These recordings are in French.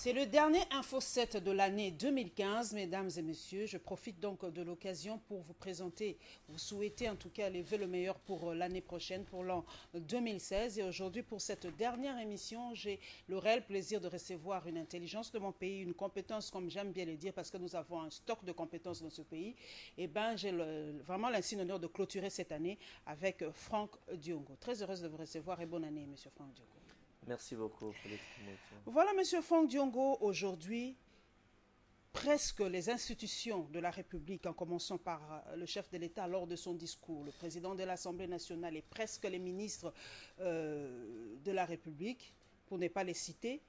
C'est le dernier Info 7 de l'année 2015, mesdames et messieurs. Je profite donc de l'occasion pour vous présenter, vous souhaiter en tout cas les vœux le meilleur pour l'année prochaine, pour l'an 2016. Et aujourd'hui, pour cette dernière émission, j'ai le réel plaisir de recevoir une intelligence de mon pays, une compétence, comme j'aime bien le dire, parce que nous avons un stock de compétences dans ce pays. Et bien, j'ai vraiment l'insigne honneur de clôturer cette année avec Franck Diongo. Très heureuse de vous recevoir et bonne année, monsieur Franck Diongo. Merci beaucoup, Félix Timothée. Voilà, monsieur Franck Diongo, aujourd'hui, presque les institutions de la République, en commençant par le chef de l'État lors de son discours, le président de l'Assemblée nationale et presque les ministres de la République, pour ne pas les citer,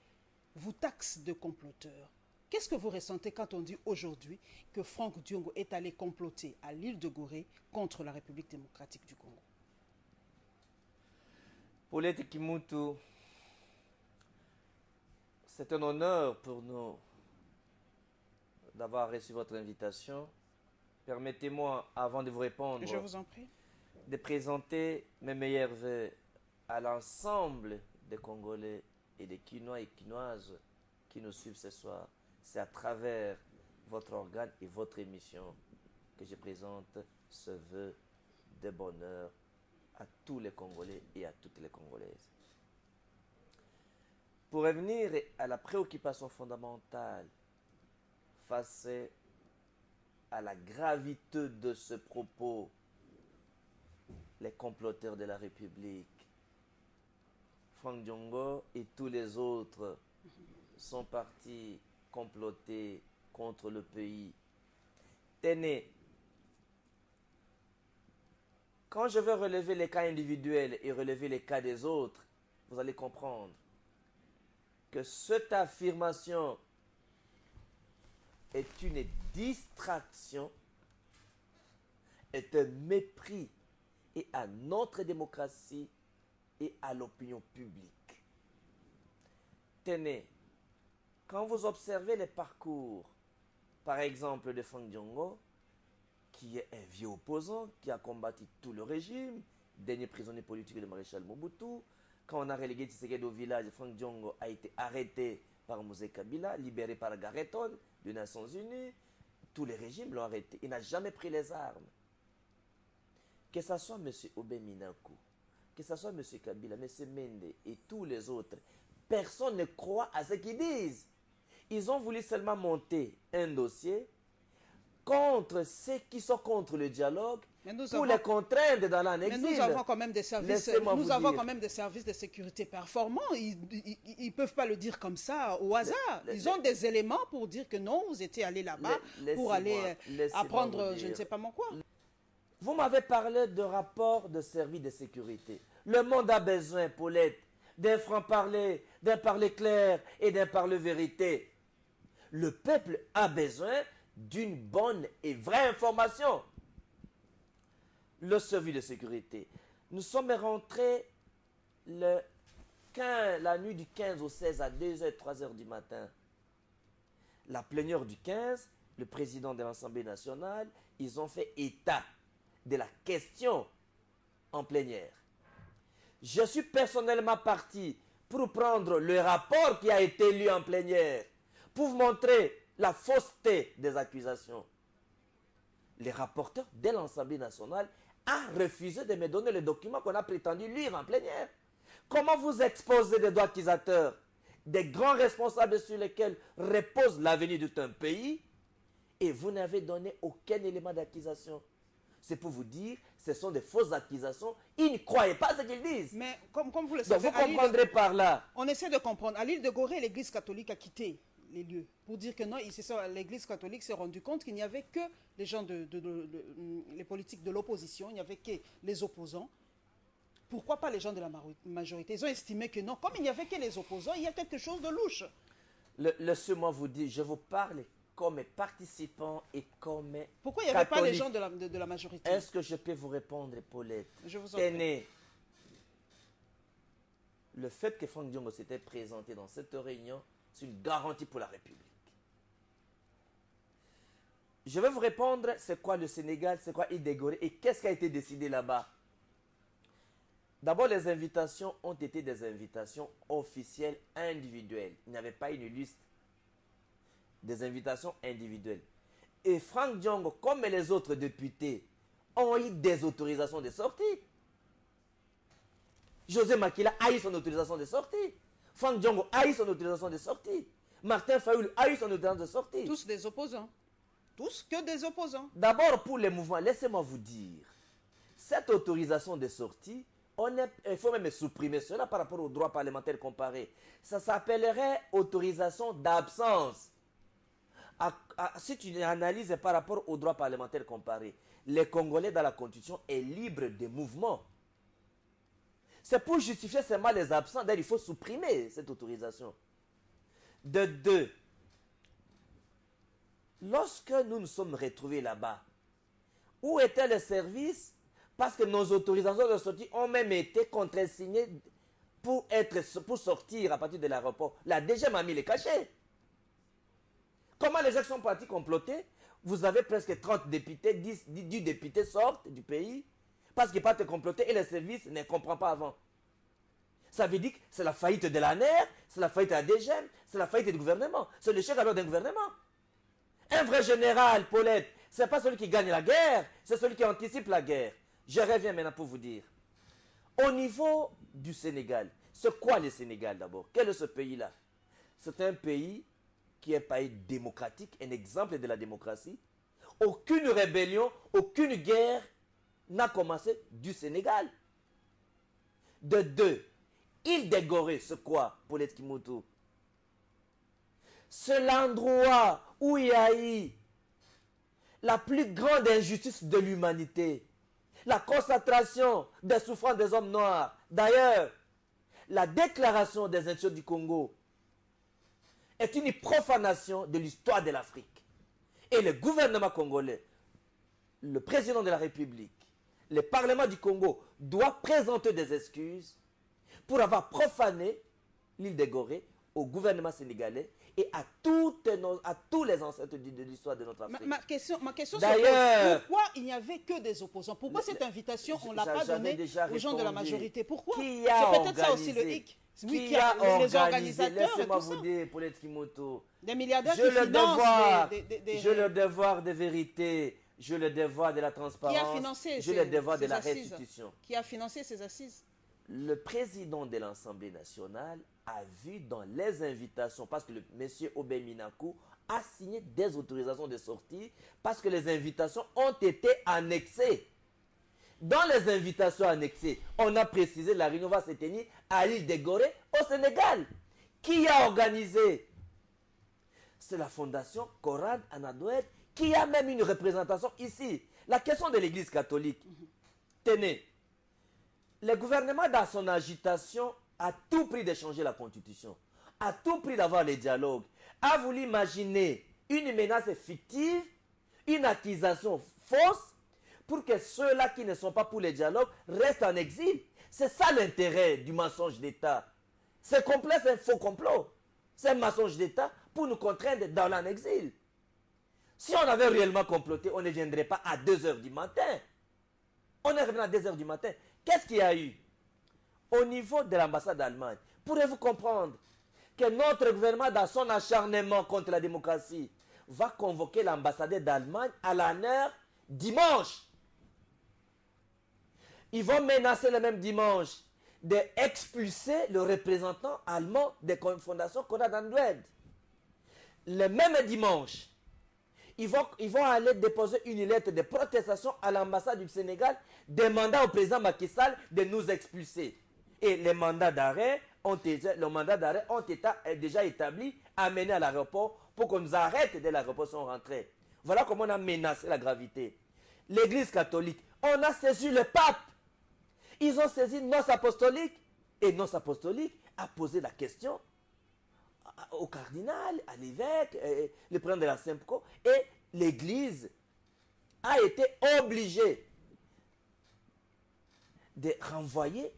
vous taxent de comploteurs. Qu'est-ce que vous ressentez quand on dit aujourd'hui que Franck Diongo est allé comploter à l'île de Gorée contre la République démocratique du Congo? Paulette Kimutu, c'est un honneur pour nous d'avoir reçu votre invitation. Permettez-moi, avant de vous répondre, Je vous en prie. de présenter mes meilleurs vœux à l'ensemble des Congolais et des Quinois et Quinoises qui nous suivent ce soir. C'est à travers votre organe et votre émission que je présente ce vœu de bonheur à tous les Congolais et à toutes les Congolaises. Pour revenir à la préoccupation fondamentale face à la gravité de ce propos, les comploteurs de la République, Franck Diongo et tous les autres sont partis comploter contre le pays. Tenez, quand je vais relever les cas individuels et relever les cas des autres, vous allez comprendre que cette affirmation est une distraction, est un mépris et à notre démocratie et à l'opinion publique. Tenez, quand vous observez les parcours, par exemple de Franck Diongo, qui est un vieux opposant, qui a combattu tout le régime, dernier prisonnier politique de maréchal Mobutu, quand on a relégué Tshisekedi au village, Franck Diongo a été arrêté par Mosé Kabila, libéré par Gareton des Nations Unies. Tous les régimes l'ont arrêté. Il n'a jamais pris les armes. Que ce soit M. Obé Minakou, que ce soit M. Kabila, M. Mende et tous les autres, personne ne croit à ce qu'ils disent. Ils ont voulu seulement monter un dossier contre ceux qui sont contre le dialogue pour les contraindre dans l'exil. Mais nous avons quand même des services, de sécurité performants. Ils ne peuvent pas le dire comme ça au hasard. Ils ont des éléments pour dire que non, vous étiez allé là-bas pour aller apprendre je ne sais pas moi quoi. Vous m'avez parlé de rapport de service de sécurité. Le monde a besoin, Paulette, d'un franc-parler, d'un parler clair et d'un parler vérité. Le peuple a besoin d'une bonne et vraie information. Le service de sécurité. Nous sommes rentrés la nuit du 15 au 16 à 2h, 3h du matin. La plénière du 15, le président de l'Assemblée nationale, ils ont fait état de la question en plénière. Je suis personnellement parti pour prendre le rapport qui a été lu en plénière, pour vous montrer la fausseté des accusations. Les rapporteurs de l'Assemblée nationale ont refusé de me donner le document qu'on a prétendu lire en plénière. Comment vous exposez des droits accusateurs, des grands responsables sur lesquels repose l'avenir de tout un pays, et vous n'avez donné aucun élément d'accusation? C'est pour vous dire, ce sont des fausses accusations. Ils ne croyaient pas ce qu'ils disent. Mais comme vous le savez, donc vous comprendrez par là. On essaie de comprendre. À l'île de Gorée, l'Église catholique a quitté les lieux pour dire que non, l'Église catholique s'est rendu compte qu'il n'y avait que les gens les politiques de l'opposition, il n'y avait que les opposants. Pourquoi pas les gens de la majorité? Ils ont estimé que non, comme il n'y avait que les opposants, il y a quelque chose de louche. Laissez-moi vous dire, je vous parle comme participant et comme pourquoi il n'y avait pas les gens de la majorité? Est-ce que je peux vous répondre, Paulette? Je vous en prie. Le fait que Franck Diongo s'était présenté dans cette réunion, c'est une garantie pour la République. Je vais vous répondre, c'est quoi le Sénégal, c'est quoi Île de Gorée et qu'est-ce qui a été décidé là-bas. D'abord, les invitations ont été des invitations officielles individuelles. Il n'y avait pas une liste des invitations individuelles. Et Franck Diongo, comme les autres députés, ont eu des autorisations de sortie. José Makila a eu son autorisation de sortie. Franck Diongo a eu son autorisation de sortie. Martin Fayoul a eu son autorisation de sortie. Tous des opposants. Tous que des opposants. D'abord, pour les mouvements, laissez-moi vous dire, cette autorisation de sortie, il faut même supprimer cela par rapport au droit parlementaire comparé. Ça s'appellerait autorisation d'absence. Si tu analyses par rapport au droit parlementaire comparé, les Congolais dans la Constitution est libre de mouvement. C'est pour justifier seulement les absents. D'ailleurs, il faut supprimer cette autorisation. De deux, lorsque nous nous sommes retrouvés là-bas, où étaient les services? Parce que nos autorisations de sortie ont même été contre-signées pour sortir à partir de l'aéroport. La DG m'a mis les cachets. Comment les gens sont partis comploter? Vous avez presque 30 députés, 10 députés sortent du pays parce qu'ils partent comploter et les services ne comprennent pas avant. Ça veut dire que c'est la faillite de la NER, c'est la faillite de la DGM, c'est la faillite du gouvernement. C'est le chef alors d'un gouvernement. Un vrai général, Paulette, ce n'est pas celui qui gagne la guerre, c'est celui qui anticipe la guerre. Je reviens maintenant pour vous dire. Au niveau du Sénégal, c'est quoi le Sénégal d'abord? Quel est ce pays-là? C'est un pays qui est un pays démocratique, un exemple de la démocratie. Aucune rébellion, aucune guerre n'a commencé du Sénégal. De deux, île des Gorées, c'est quoi pour les Kimoto? C'est l'endroit où il y a eu la plus grande injustice de l'humanité. La concentration des souffrances des hommes noirs. D'ailleurs, la déclaration des Nations du Congo est une profanation de l'histoire de l'Afrique. Et le gouvernement congolais, le président de la République, le Parlement du Congo doit présenter des excuses pour avoir profané l'île des Gorées au gouvernement sénégalais et à tous les ancêtres de l'histoire de notre Afrique. Ma question D'ailleurs, pourquoi il n'y avait que des opposants? Pourquoi cette invitation, on ne l'a pas donnée aux gens de la majorité? Pourquoi? C'est peut-être ça aussi le hic. Oui, qui a les organisé, organisateurs et laissez-moi tout vous ça. dire, Paulette Kimoto, Des milliardaires j'ai qui le financent devoir, des... j'ai le devoir de vérité, j'ai le devoir de la Qui a transparence, financé j'ai le devoir de ces la assises? restitution. Qui a financé ces assises? Le président de l'Assemblée nationale a vu dans les invitations, parce que le monsieur Obey Minakou a signé des autorisations de sortie, parce que les invitations ont été annexées. Dans les invitations annexées, on a précisé la réunion va se tenir à l'île des Gorées, au Sénégal. Qui a organisé? C'est la fondation Conrad Anadoued, qui a même une représentation ici. La question de l'Église catholique. Tenez, le gouvernement dans son agitation a tout prix de changer la constitution, a tout prix d'avoir les dialogues, a voulu imaginer une menace fictive, une accusation fausse, pour que ceux-là qui ne sont pas pour les dialogues restent en exil. C'est ça l'intérêt du mensonge d'État. C'est complet, c'est un faux complot. C'est un mensonge d'État pour nous contraindre dans l'exil. Si on avait réellement comploté, on ne viendrait pas à 2 h du matin. On est revenu à 2 h du matin. Qu'est-ce qu'il y a eu? Au niveau de l'ambassade d'Allemagne, pourrez-vous comprendre que notre gouvernement, dans son acharnement contre la démocratie, va convoquer l'ambassadeur d'Allemagne à la heure dimanche? Ils vont menacer le même dimanche d'expulser le représentant allemand des fondations Konrad Adenauer. Le même dimanche, ils vont aller déposer une lettre de protestation à l'ambassade du Sénégal demandant au président Macky Sall de nous expulser. Et les mandats d'arrêt ont été déjà établis, amenés à l'aéroport pour qu'on nous arrête dès l'aéroport sont rentrés. Voilà comment on a menacé la gravité. L'Église catholique, on a saisi le pape. Ils ont saisi Nos Apostoliques. Et Nos Apostoliques a posé la question au cardinal, à l'évêque, le président de la SEMPCO, et l'Église a été obligée de renvoyer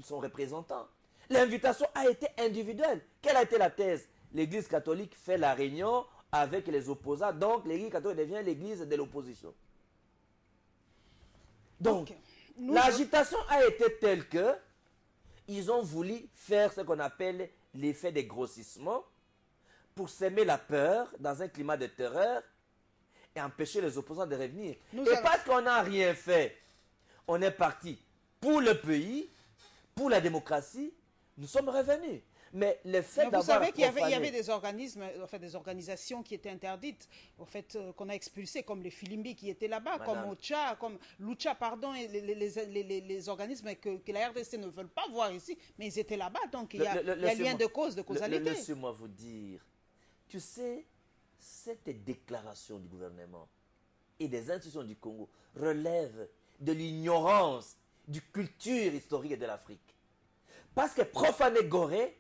son représentant. L'invitation a été individuelle. Quelle a été la thèse? L'Église catholique fait la réunion avec les opposants, donc l'Église catholique devient l'Église de l'opposition. Donc, l'agitation a été telle que ils ont voulu faire ce qu'on appelle l'effet de grossissement pour semer la peur dans un climat de terreur et empêcher les opposants de revenir. Parce qu'on n'a rien fait, on est parti pour le pays, pour la démocratie, nous sommes revenus. Mais le fait d'avoir... Vous savez qu'il y avait des organismes, enfin des organisations qui étaient interdites, en fait, qu'on a expulsées, comme les Filimbi qui étaient là-bas, comme Ocha, comme Lucha, pardon, et les organismes que la RDC ne veulent pas voir ici, mais ils étaient là-bas, donc il y a lien de cause, de causalité. Laissez-moi vous dire, tu sais, cette déclaration du gouvernement et des institutions du Congo relève de l'ignorance du culture historique de l'Afrique. Parce que profaner Gorée,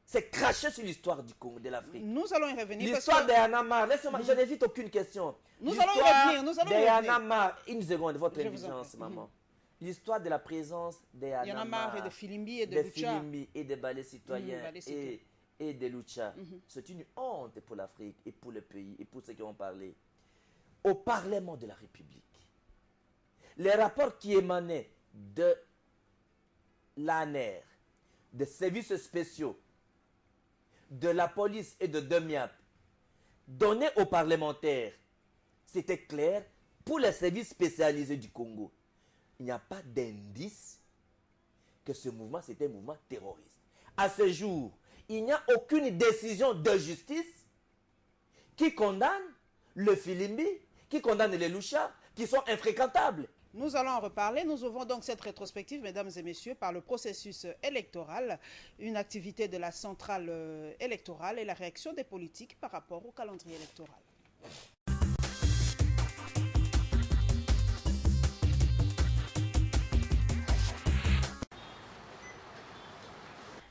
c'est cracher sur l'histoire du Congo, de l'Afrique. Nous allons y revenir. L'histoire de Yanamar, laissez-moi, je n'évite aucune question. Nous allons y revenir, nous allons y revenir. Yanamar, une seconde, votre indulgence, maman. L'histoire de la présence de Yanamar et de Filimbi et de Lucha. Filimbi et des balais citoyens et de Lucha. C'est une honte pour l'Afrique et pour le pays et pour ceux qui ont parlé. Au Parlement de la République, les rapports qui émanaient de l'ANER, des services spéciaux, de la police et de DEMIAP, donnés aux parlementaires, c'était clair, pour les services spécialisés du Congo, il n'y a pas d'indice que ce mouvement, c'était un mouvement terroriste. À ce jour, il n'y a aucune décision de justice qui condamne le Filimbi, qui condamne les Lucha, qui sont infréquentables. Nous allons en reparler. Nous ouvrons donc cette rétrospective, mesdames et messieurs, par le processus électoral, une activité de la centrale électorale et la réaction des politiques par rapport au calendrier électoral.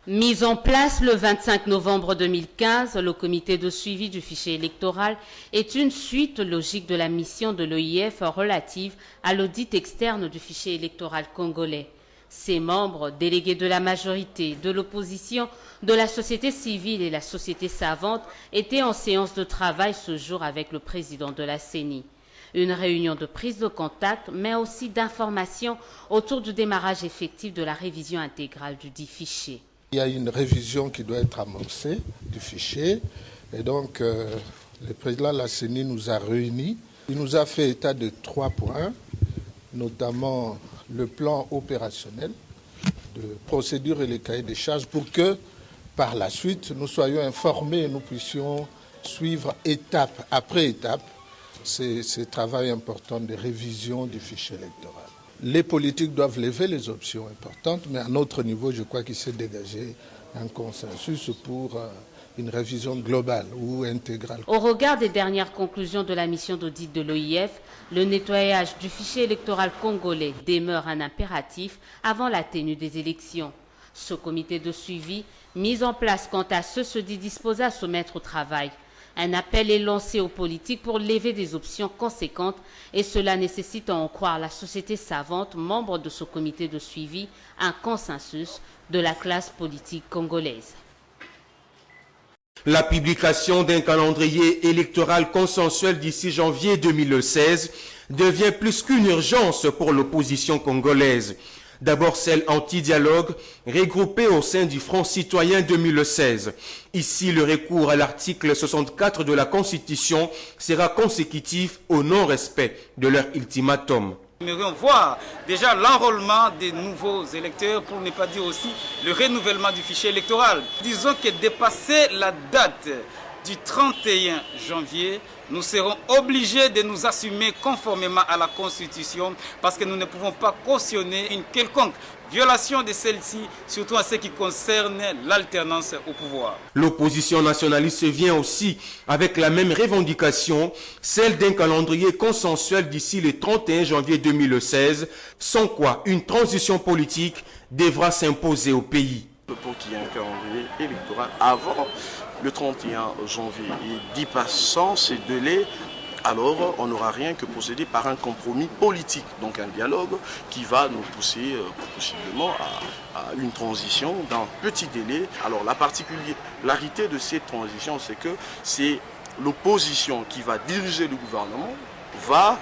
Mis en place le 25 novembre 2015, le comité de suivi du fichier électoral est une suite logique de la mission de l'OIF relative à l'audit externe du fichier électoral congolais. Ses membres, délégués de la majorité, de l'opposition, de la société civile et la société savante, étaient en séance de travail ce jour avec le président de la CENI. Une réunion de prise de contact, mais aussi d'information autour du démarrage effectif de la révision intégrale du dit fichier. Il y a une révision qui doit être amorcée du fichier et donc le président de la CENI nous a réunis. Il nous a fait état de 3 points, notamment le plan opérationnel, de procédure et les cahiers des charges pour que par la suite nous soyons informés et nous puissions suivre étape après étape ce travail important de révision du fichier électoral. Les politiques doivent lever les options importantes, mais à notre niveau, je crois qu'il s'est dégagé un consensus pour une révision globale ou intégrale. Au regard des dernières conclusions de la mission d'audit de l'OIF, le nettoyage du fichier électoral congolais demeure un impératif avant la tenue des élections. Ce comité de suivi, mis en place quant à ce, se dit disposé à se mettre au travail. Un appel est lancé aux politiques pour lever des options conséquentes et cela nécessite, à en croire la société savante, membre de ce comité de suivi, un consensus de la classe politique congolaise. La publication d'un calendrier électoral consensuel d'ici janvier 2016 devient plus qu'une urgence pour l'opposition congolaise. D'abord celle anti-dialogue, regroupée au sein du Front citoyen 2016. Ici, le recours à l'article 64 de la Constitution sera consécutif au non-respect de leur ultimatum. Nous aimerions voir déjà l'enrôlement des nouveaux électeurs, pour ne pas dire aussi le renouvellement du fichier électoral. Disons que dépasser la date du 31 janvier, nous serons obligés de nous assumer conformément à la Constitution parce que nous ne pouvons pas cautionner une quelconque violation de celle-ci, surtout en ce qui concerne l'alternance au pouvoir. L'opposition nationaliste vient aussi avec la même revendication, celle d'un calendrier consensuel d'ici le 31 janvier 2016, sans quoi une transition politique devra s'imposer au pays. Pour qu'il y ait un calendrier électoral avant le 31 janvier et dépassant ces délais, alors on n'aura rien que procéder par un compromis politique, donc un dialogue qui va nous pousser possiblement à une transition dans petit délai. Alors la particularité de cette transition, c'est que c'est l'opposition qui va diriger le gouvernement, va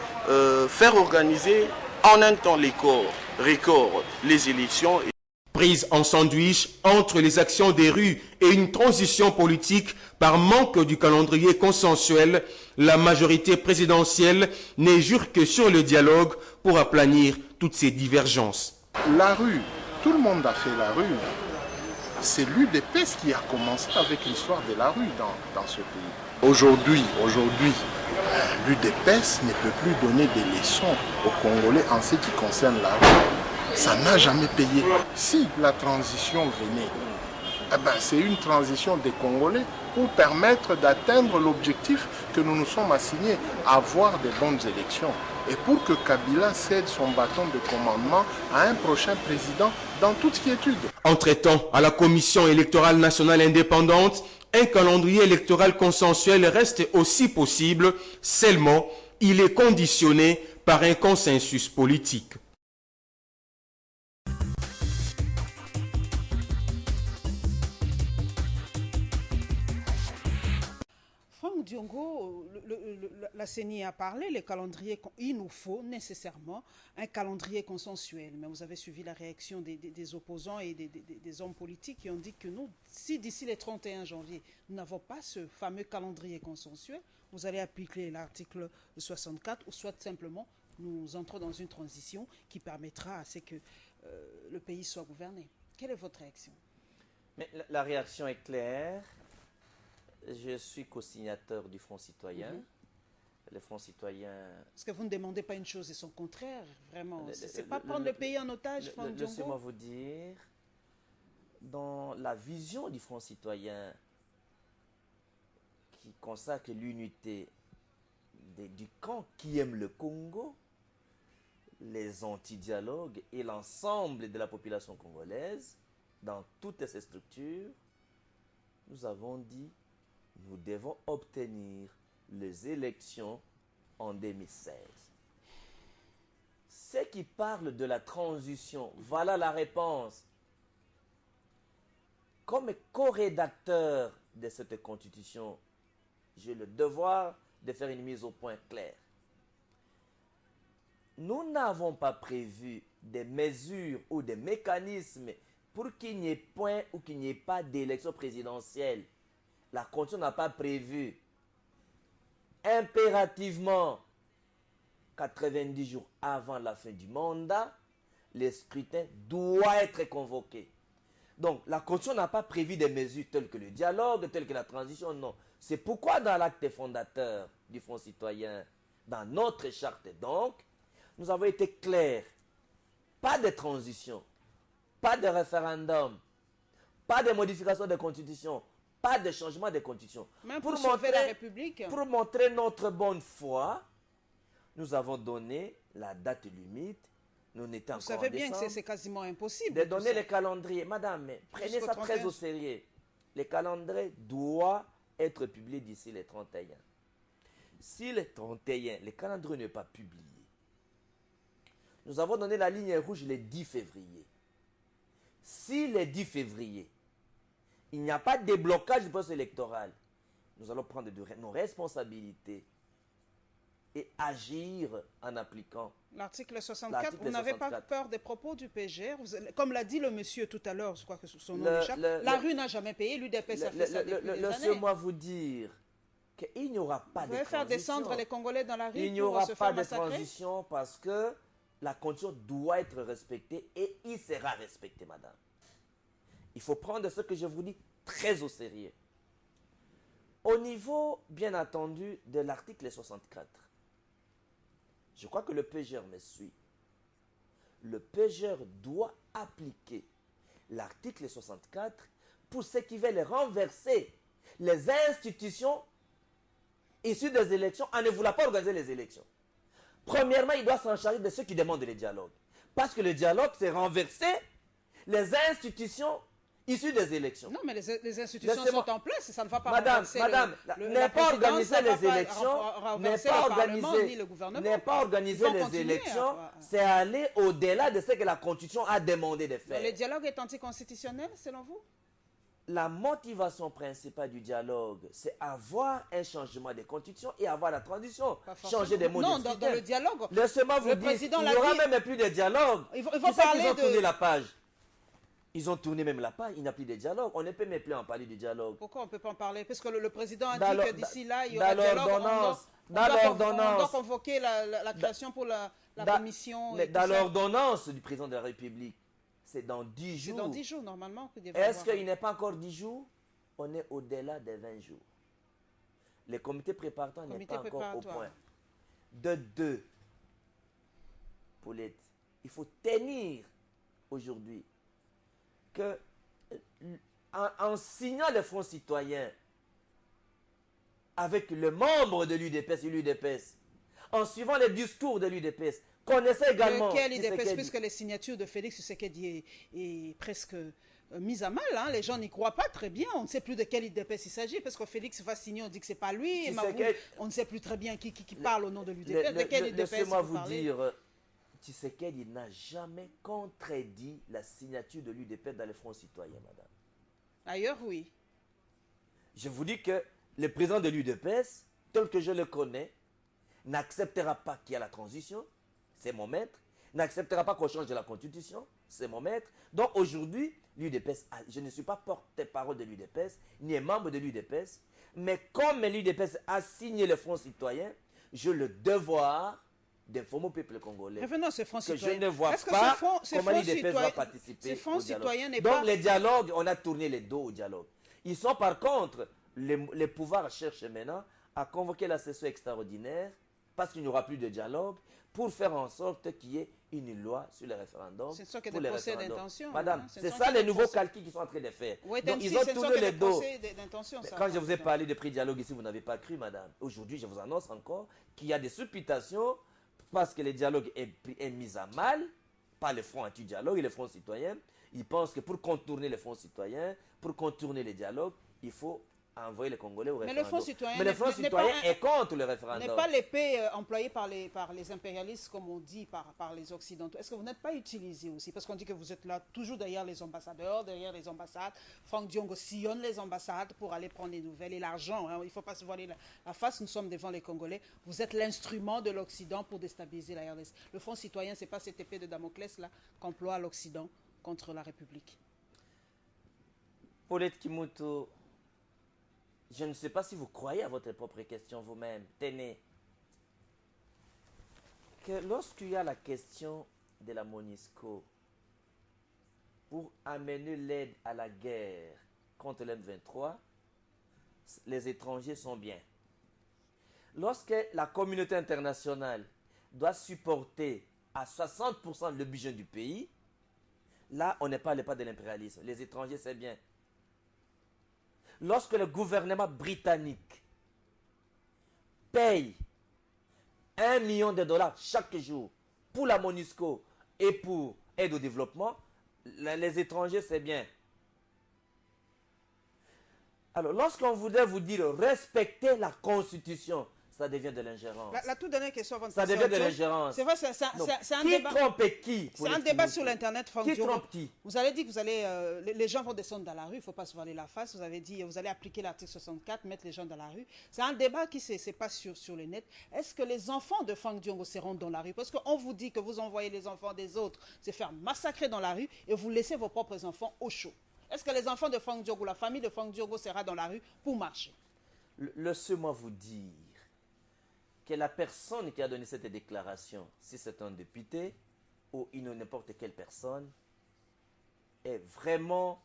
faire organiser en un temps record les élections. prise en sandwich entre les actions des rues et une transition politique par manque du calendrier consensuel, la majorité présidentielle n'est jure que sur le dialogue pour aplanir toutes ces divergences. La rue, tout le monde a fait la rue. C'est l'UDPS qui a commencé avec l'histoire de la rue dans ce pays. Aujourd'hui, l'UDPS ne peut plus donner des leçons aux Congolais en ce qui concerne la rue. Ça n'a jamais payé. Si la transition venait, c'est une transition des Congolais pour permettre d'atteindre l'objectif que nous nous sommes assignés, avoir des bonnes élections. Et pour que Kabila cède son bâton de commandement à un prochain président dans toute quiétude. Entre-temps, à la Commission électorale nationale indépendante, un calendrier électoral consensuel reste aussi possible, seulement il est conditionné par un consensus politique. Franck Diongo, la CENI a parlé, les calendriers, il nous faut nécessairement un calendrier consensuel. Mais vous avez suivi la réaction des opposants et des hommes politiques qui ont dit que nous, si d'ici le 31 janvier, nous n'avons pas ce fameux calendrier consensuel, vous allez appliquer l'article 64 ou soit simplement nous entrons dans une transition qui permettra à ce que le pays soit gouverné. Quelle est votre réaction? Mais la réaction est claire. Je suis co-signateur du Front citoyen. Le Front citoyen... Parce que vous ne demandez pas une chose et son contraire, vraiment. Ce n'est pas prendre le pays en otage, Franck Diongo. Laissez-moi vous dire, dans la vision du Front citoyen qui consacre l'unité du camp qui aime le Congo, les anti-dialogues et l'ensemble de la population congolaise, dans toutes ces structures, nous avons dit nous devons obtenir les élections en 2016. Ceux qui parlent de la transition, voilà la réponse. Comme co-rédacteur de cette constitution, j'ai le devoir de faire une mise au point claire. Nous n'avons pas prévu des mesures ou des mécanismes pour qu'il n'y ait point ou qu'il n'y ait pas d'élection présidentielle. La Constitution n'a pas prévu impérativement 90 jours avant la fin du mandat, le scrutin doit être convoqué. Donc, la Constitution n'a pas prévu des mesures telles que le dialogue, telles que la transition, non. C'est pourquoi dans l'acte fondateur du Front citoyen, dans notre charte donc, nous avons été clairs. Pas de transition, pas de référendum, pas de modification de constitution, pas de changement de constitution. Même pour sauver la République. Pour montrer notre bonne foi, nous avons donné la date limite. Nous n'étions encore en décembre. Vous savez bien que c'est quasiment impossible. De donner le calendrier. Madame, prenez ça très au sérieux. Le calendrier doit être publié d'ici le 31. Si le 31, le calendrier n'est pas publié, nous avons donné la ligne rouge le 10 février. Si le 10 février, il n'y a pas de déblocage du processus électoral, nous allons prendre nos responsabilités et agir en appliquant l'article 64. Vous n'avez pas peur des propos du PGR? Comme l'a dit le monsieur tout à l'heure, je crois que son nom échappe, la rue n'a jamais payé, l'UDPS a fait ça depuis des années. Laissez-moi vous dire qu'il n'y aura pas de transition. Vous voulez faire descendre les Congolais dans la rue? Il n'y aura pas de transition parce que la constitution doit être respectée et il sera respecté, madame. Il faut prendre ce que je vous dis très au sérieux. Au niveau, bien entendu, de l'article 64, je crois que le PGR me suit. Le PGR doit appliquer l'article 64 pour ceux qui veulent renverser les institutions issues des élections en ne voulant pas organiser les élections. Premièrement, il doit s'en charger de ceux qui demandent le dialogue. Parce que le dialogue, c'est renverser les institutions issues des élections. Non, mais les institutions sont en place, ça ne va pas renverser n'est pas organiser les élections, n'est pas organiser les élections, c'est aller au-delà de ce que la Constitution a demandé de faire. Le dialogue est anticonstitutionnel, selon vous? La motivation principale du dialogue, c'est avoir un changement de constitution et avoir la transition. Changer des mots de Non, dans le dialogue. Laissez-moi vous dire, il n'y aura même plus de dialogue. Il faut parler de... tourné la page. Ils ont tourné même la page, il n'y a plus de dialogue. On ne peut même plus en parler du dialogue. Pourquoi on ne peut pas en parler? Parce que le président a Dans dit que d'ici là, il y aura dialogue. On doit convoquer la création pour la commission. Dans l'ordonnance du président de la République, c'est dans 10 jours. C'est dans 10 jours, normalement. Est-ce qu'il n'est pas encore 10 jours? On est au-delà des 20 jours. Le comité préparatoire n'est pas encore au point. De deux, Paulette, il faut tenir aujourd'hui que en signant le Front citoyen avec le membre de l'UDPS, en suivant les discours de l'UDPS, connaissait également... Quel UDPS, puisque les signatures de Félix Tshisekedi est presque mise à mal, hein. Les gens n'y croient pas très bien, on ne sait plus de quel UDPS il s'agit, parce que Félix va signer, on dit que c'est pas lui, et on ne sait plus très bien qui parle au nom de l'UDPS. De quel UDPS laissez-moi vous dire, Tshisekedi n'a jamais contredit la signature de l'UDPS dans le Front citoyen, madame. Ailleurs, oui. Je vous dis que le président de l'UDPS, tel que je le connais, n'acceptera pas qu'il y ait la transition, c'est mon maître, n'acceptera pas qu'on change de la constitution, c'est mon maître. Donc aujourd'hui, l'UDPS, je ne suis pas porte-parole de l'UDPS, ni membre de l'UDPS, mais comme l'UDPS a signé le Front citoyen, j'ai le devoir d'informer au peuple congolais. Revenons à ce Front citoyen. Je ne vois pas comment l'UDPS va participer au dialogue. Donc les dialogues, on a tourné les dos au dialogue. Ils sont par contre, les pouvoirs cherchent maintenant à convoquer la session extraordinaire parce qu'il n'y aura plus de dialogue, pour faire en sorte qu'il y ait une loi sur le référendum. C'est ça que des procès d'intention. Madame, c'est ça les nouveaux calculs qu'ils sont en train de faire. Donc ils ont tourné les dos. Quand je vous ai parlé de prix-dialogue ici, vous n'avez pas cru, madame. Aujourd'hui, je vous annonce encore qu'il y a des supputations parce que le dialogue est mis à mal par le Front anti-dialogue et le Front citoyen. Ils pensent que pour contourner le Front citoyen, pour contourner le dialogue, il faut envoyer les Congolais au référendum. Mais le Front citoyen est contre le référendum. N'est pas l'épée employée par les impérialistes, comme on dit, par les Occidentaux. Est-ce que vous n'êtes pas utilisé aussi? Parce qu'on dit que vous êtes là toujours derrière les ambassadeurs, derrière les ambassades. Franck Diongo sillonne les ambassades pour aller prendre les nouvelles et l'argent. Hein, il ne faut pas se voiler la face. Nous sommes devant les Congolais. Vous êtes l'instrument de l'Occident pour déstabiliser la RDC. Le Front citoyen, ce n'est pas cette épée de Damoclès là qu'emploie l'Occident contre la République. Paulette Kimutu, je ne sais pas si vous croyez à votre propre question vous-même. Tenez, que lorsqu'il y a la question de la MONUSCO pour amener l'aide à la guerre contre l'M23, les étrangers sont bien. Lorsque la communauté internationale doit supporter à 60% le budget du pays, là, on ne parle pas de l'impérialisme. Les étrangers, c'est bien. Lorsque le gouvernement britannique paye $1 million chaque jour pour la MONUSCO et pour aide au développement, les étrangers, c'est bien. Alors, lorsqu'on voudrait vous dire respecter la Constitution, ça devient de l'ingérence. La toute dernière question avant de ça devient de l'ingérence. C'est vrai, c'est un qui débat. Qui trompe qui? C'est un débat sur l'Internet, Franck Qui Diongo. trompe qui? Vous avez dit que vous allez, les gens vont descendre dans la rue, il ne faut pas se voiler la face. Vous avez dit vous allez appliquer l'article 64, mettre les gens dans la rue. C'est un débat qui se passe sur le net. Est-ce que les enfants de Franck Diongo seront dans la rue? Parce qu'on vous dit que vous envoyez les enfants des autres se faire massacrer dans la rue et vous laissez vos propres enfants au chaud. Est-ce que les enfants de Franck Diongo, la famille de Franck Diongo sera dans la rue pour marcher? Laissez-moi vous dire que la personne qui a donné cette déclaration, si c'est un député ou n'importe quelle personne, est vraiment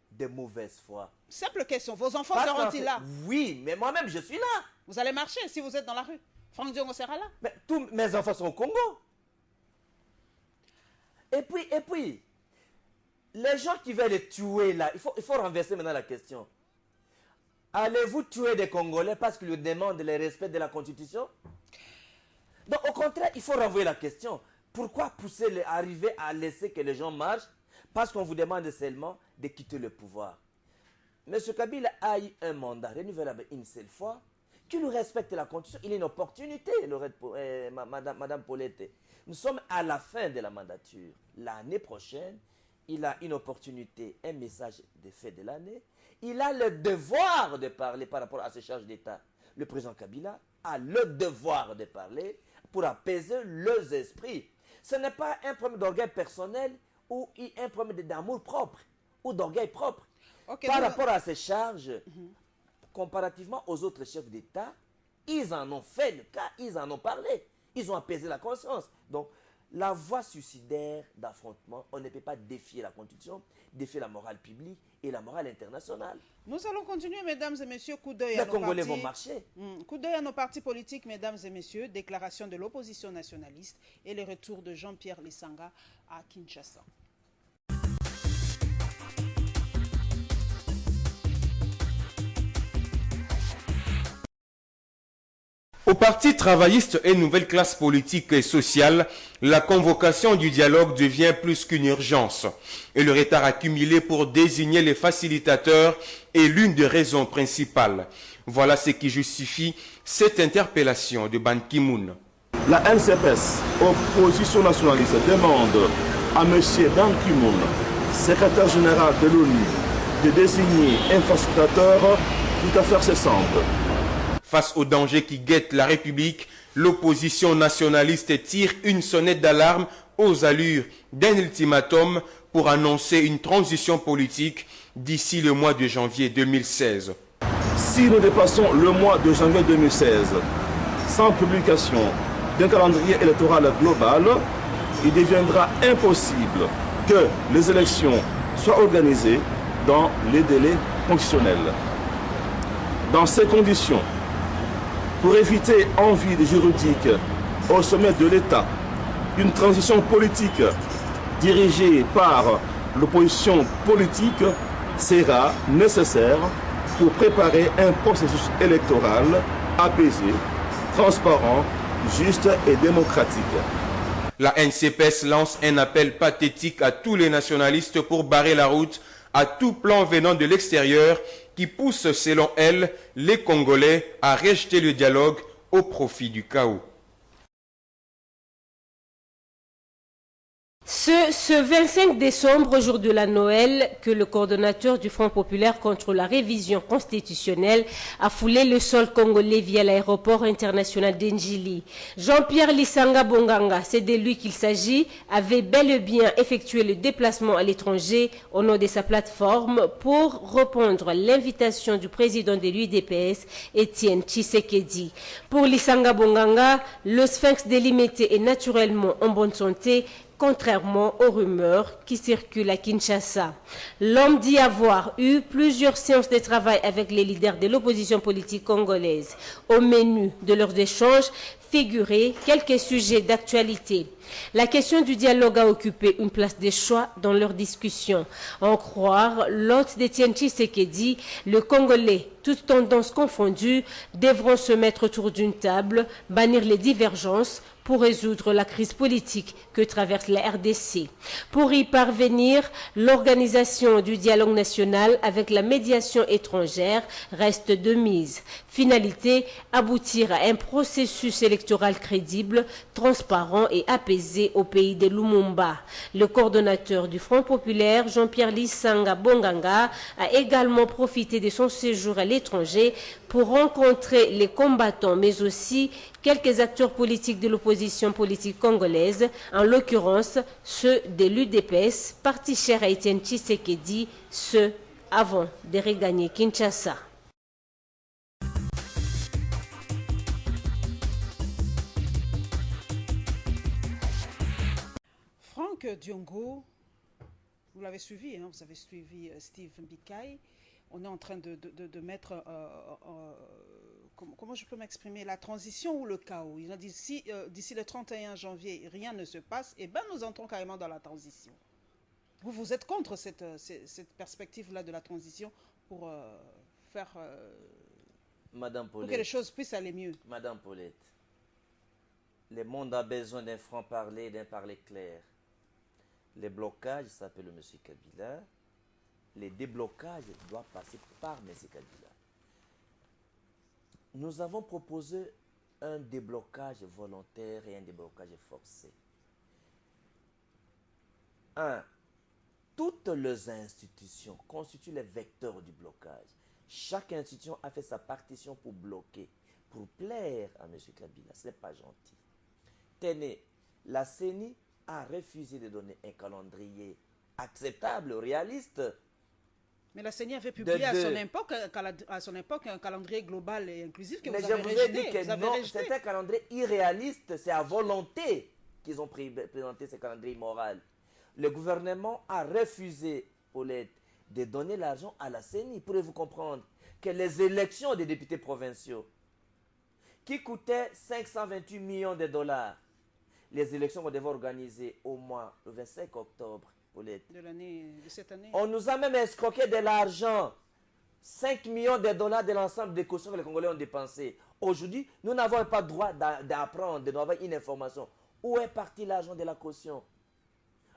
de mauvaise foi. Simple question, vos enfants seront-ils là? Oui, mais moi-même je suis là. Vous allez marcher si vous êtes dans la rue. Franck Diongo sera là. Mais tous mes enfants sont au Congo. Et puis, les gens qui veulent les tuer là, il faut renverser maintenant la question. Allez-vous tuer des Congolais parce qu'ils demandent le respect de la Constitution? Donc, au contraire, il faut renvoyer la question. Pourquoi arriver à laisser que les gens marchent parce qu'on vous demande seulement de quitter le pouvoir? M. Kabila a eu un mandat renouvelable une seule fois. Qu'il respecte la Constitution, il a une opportunité, Madame Paulette. Nous sommes à la fin de la mandature. L'année prochaine, il a une opportunité, un message de fait de l'année. Il a le devoir de parler par rapport à ses charges d'État. Le président Kabila a le devoir de parler pour apaiser leurs esprits. Ce n'est pas un problème d'orgueil personnel ou un problème d'amour propre ou d'orgueil propre. Okay, Par rapport à ces charges, comparativement aux autres chefs d'État, ils en ont fait le cas, ils en ont parlé, ils ont apaisé la conscience. Donc, la voie suicidaire d'affrontement, on ne peut pas défier la Constitution, défier la morale publique et la morale internationale. Nous allons continuer, mesdames et messieurs. Coup d'œil Les Congolais vont marcher. Coup d'œil à nos partis politiques, mesdames et messieurs. Déclaration de l'opposition nationaliste et le retour de Jean-Pierre Lisanga à Kinshasa. Au Parti travailliste et nouvelle classe politique et sociale, la convocation du dialogue devient plus qu'une urgence. Et le retard accumulé pour désigner les facilitateurs est l'une des raisons principales. Voilà ce qui justifie cette interpellation de Ban Ki-moon. La NCPS, opposition nationaliste, demande à M. Ban Ki-moon, secrétaire général de l'ONU, de désigner un facilitateur tout à fait simple. Face aux dangers qui guettent la République, l'opposition nationaliste tire une sonnette d'alarme aux allures d'un ultimatum pour annoncer une transition politique d'ici le mois de janvier 2016. Si nous dépassons le mois de janvier 2016 sans publication d'un calendrier électoral global, il deviendra impossible que les élections soient organisées dans les délais constitutionnels. Dans ces conditions, pour éviter un vide juridique au sommet de l'État, une transition politique dirigée par l'opposition politique sera nécessaire pour préparer un processus électoral apaisé, transparent, juste et démocratique. La NCPS lance un appel pathétique à tous les nationalistes pour barrer la route à tout plan venant de l'extérieur qui pousse, selon elle, les Congolais à rejeter le dialogue au profit du chaos. Ce 25 décembre, jour de la Noël, que le coordonnateur du Front populaire contre la révision constitutionnelle a foulé le sol congolais via l'aéroport international d'Enjili. Jean-Pierre Lisanga Bonganga, c'est de lui qu'il s'agit, avait bel et bien effectué le déplacement à l'étranger au nom de sa plateforme pour répondre à l'invitation du président de l'UDPS, Étienne Tshisekedi. Pour Lisanga Bonganga, le sphinx délimité est naturellement en bonne santé, contrairement aux rumeurs qui circulent à Kinshasa. L'homme dit avoir eu plusieurs séances de travail avec les leaders de l'opposition politique congolaise. Au menu de leurs échanges figuraient quelques sujets d'actualité. La question du dialogue a occupé une place de choix dans leurs discussions. En croire l'hôte d'Étienne Tshisekedi, le Congolais, toutes tendances confondues, devront se mettre autour d'une table, bannir les divergences, pour résoudre la crise politique que traverse la RDC. Pour y parvenir, l'organisation du dialogue national avec la médiation étrangère reste de mise. Finalité, aboutir à un processus électoral crédible, transparent et apaisé au pays de Lumumba. Le coordonnateur du Front populaire, Jean-Pierre Lisanga Bonganga, a également profité de son séjour à l'étranger pour rencontrer les combattants, mais aussi quelques acteurs politiques de l'opposition politique congolaise, en l'occurrence ceux de l'UDPS, parti cher à Étienne Tshisekedi, ce avant de regagner Kinshasa. Franck Diongo, vous l'avez suivi, hein, vous avez suivi Steve Mbikai. On est en train de mettre, comment je peux m'exprimer, la transition ou le chaos. Il a dit, si d'ici le 31 janvier, rien ne se passe, eh ben nous entrons carrément dans la transition. Vous êtes contre cette perspective-là de la transition pour faire... Madame Paulette, pour que les choses puissent aller mieux. Madame Paulette, le monde a besoin d'un franc-parler, d'un parler clair. Les blocages s'appellent M. Kabila. Les déblocages doivent passer par M. Kabila. Nous avons proposé un déblocage volontaire et un déblocage forcé. Toutes les institutions constituent les vecteurs du blocage. Chaque institution a fait sa partition pour bloquer, pour plaire à M. Kabila. Ce n'est pas gentil. Tenez, la CENI a refusé de donner un calendrier acceptable, réaliste. Mais la CENI avait publié à son époque un calendrier global et inclusif que mais vous je avez vous rejeté. ai dit que non, c'est un calendrier irréaliste, c'est à volonté qu'ils ont présenté ce calendrier immoral. Le gouvernement a refusé, Paulette, de donner l'argent à la CENI. Pourrez-vous comprendre que les élections des députés provinciaux, qui coûtaient 528 millions de dollars, les élections qu'on devait organiser au mois le 25 octobre, Paulette. De cette année. On nous a même escroqué de l'argent. 5 millions de dollars de l'ensemble des cautions que les Congolais ont dépensées. Aujourd'hui, nous n'avons pas le droit d'apprendre, d'avoir une information. Où est parti l'argent de la caution?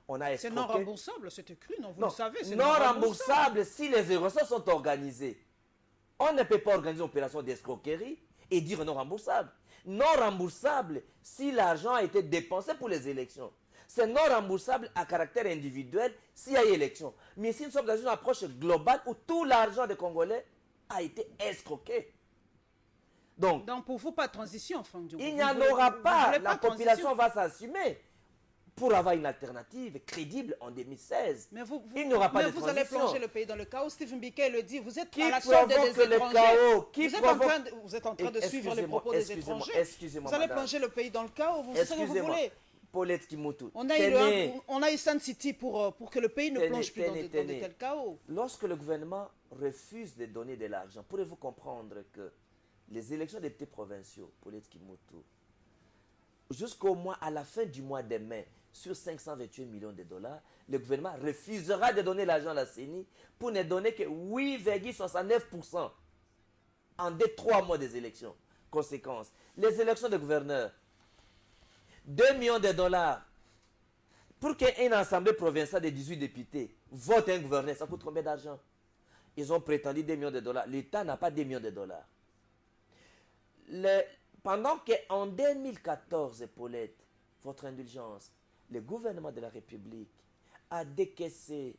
On a escroqué. C'est non remboursable, c'est écrit, non? Vous le savez, c'est non remboursable si les élections sont organisées. On ne peut pas organiser une opération d'escroquerie et dire non remboursable. Non remboursable si l'argent a été dépensé pour les élections. C'est non remboursable à caractère individuel s'il y a eu élection. Mais si nous sommes dans une approche globale où tout l'argent des Congolais a été escroqué. Donc pour vous, pas de transition, Franck Diongo. Il n'y en aura pas. La population va s'assumer pour avoir une alternative crédible en 2016. Il n'y aura pas de transition. Vous allez plonger le pays dans le chaos. Stephen Biquet le dit. Vous êtes qui à la solde des étrangers. Vous êtes en train de suivre les propos des étrangers. Excusez-moi, vous allez plonger le pays dans le chaos. Vous faites ce que vous voulez. Paulette Kimutu. On a eu Sun City pour que le pays ne plonge plus dans de tels chaos. Lorsque le gouvernement refuse de donner de l'argent, pourrez-vous comprendre que les élections des députés provinciaux, Paulette Kimutu, à la fin du mois de mai, sur 528 millions de dollars, le gouvernement refusera de donner l'argent à la CENI pour ne donner que 8,69% en 3 mois des élections. Conséquence, les élections de gouverneurs, 2 millions de dollars pour qu'une assemblée provinciale de 18 députés vote un gouverneur, ça coûte combien d'argent? Ils ont prétendu 2 millions de dollars. L'État n'a pas 2 millions de dollars. Pendant qu'en 2014, Paulette, votre indulgence, le gouvernement de la République a décaissé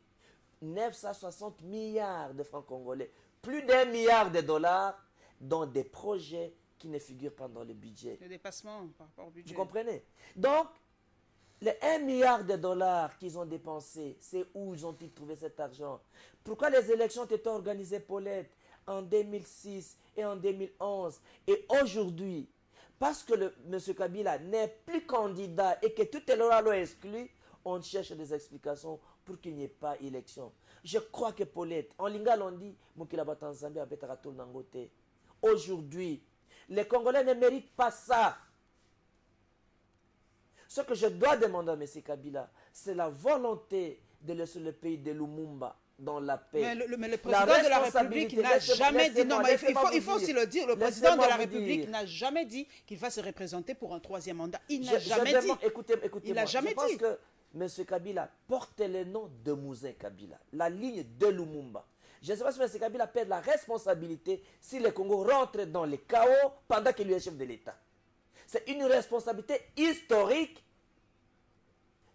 960 milliards de francs congolais, plus d'1 milliard de dollars dans des projets qui ne figurent pas dans le budget. Le dépassement par rapport au budget. Vous comprenez? Donc, les 1 milliard de dollars qu'ils ont dépensés, c'est où ils ont-ils trouvé cet argent? Pourquoi les élections ont été organisées, Paulette, en 2006 et en 2011 et aujourd'hui? Parce que M. Kabila n'est plus candidat et que tout est là exclu, on cherche des explications pour qu'il n'y ait pas élection. Je crois que Paulette, en Lingala on dit, aujourd'hui, les Congolais ne méritent pas ça. Ce que je dois demander à M. Kabila, c'est la volonté de laisser le pays de Lumumba dans la paix. Mais le président de la République n'a jamais dit, non, mais il faut aussi le dire, le président de la République n'a jamais dit qu'il va se représenter pour un 3e mandat. Il n'a jamais dit. Écoutez-moi, il n'a jamais dit. Je pense que M. Kabila porte le nom de Mouzin Kabila, la ligne de Lumumba. Je ne sais pas si M. Kabila perd la responsabilité si le Congo rentre dans le chaos pendant qu'il est chef de l'État. C'est une responsabilité historique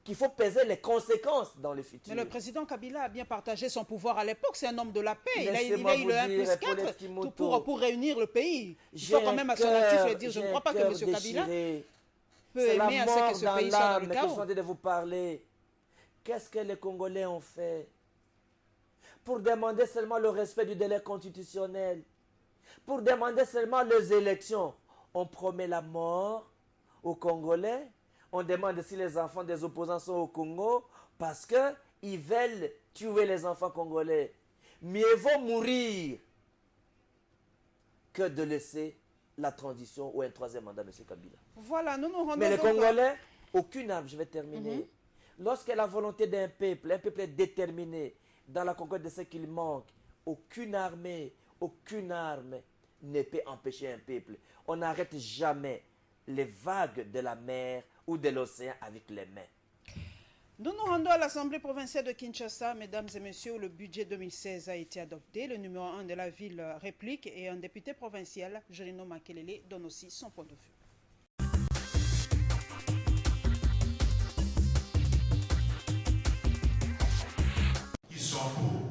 qu'il faut peser les conséquences dans le futur. Mais le président Kabila a bien partagé son pouvoir à l'époque, c'est un homme de la paix. Il a eu le 1+4 pour réunir le pays. Il faut quand même à son actif le dire. Je ne crois pas que M. Kabila peut aimer à ce que ce pays soit dans le chaos. Je suis en train de vous parler. Qu'est-ce que les Congolais ont fait pour demander seulement le respect du délai constitutionnel, pour demander seulement les élections? On promet la mort aux Congolais. On demande si les enfants des opposants sont au Congo parce qu'ils veulent tuer les enfants congolais. Mieux vaut mourir que de laisser la transition ou un 3e mandat, M. Kabila. Voilà, nous nous rendons. Mais les Congolais, aucune arme, je vais terminer. Lorsque la volonté d'un peuple est déterminé dans la conquête de ce qu'il manque, aucune armée, aucune arme ne peut empêcher un peuple. On n'arrête jamais les vagues de la mer ou de l'océan avec les mains. Nous nous rendons à l'Assemblée provinciale de Kinshasa, mesdames et messieurs, où le budget 2016 a été adopté. Le numéro 1 de la ville réplique et un député provincial, Jolino Makelele, donne aussi son point de vue. Ils sont pour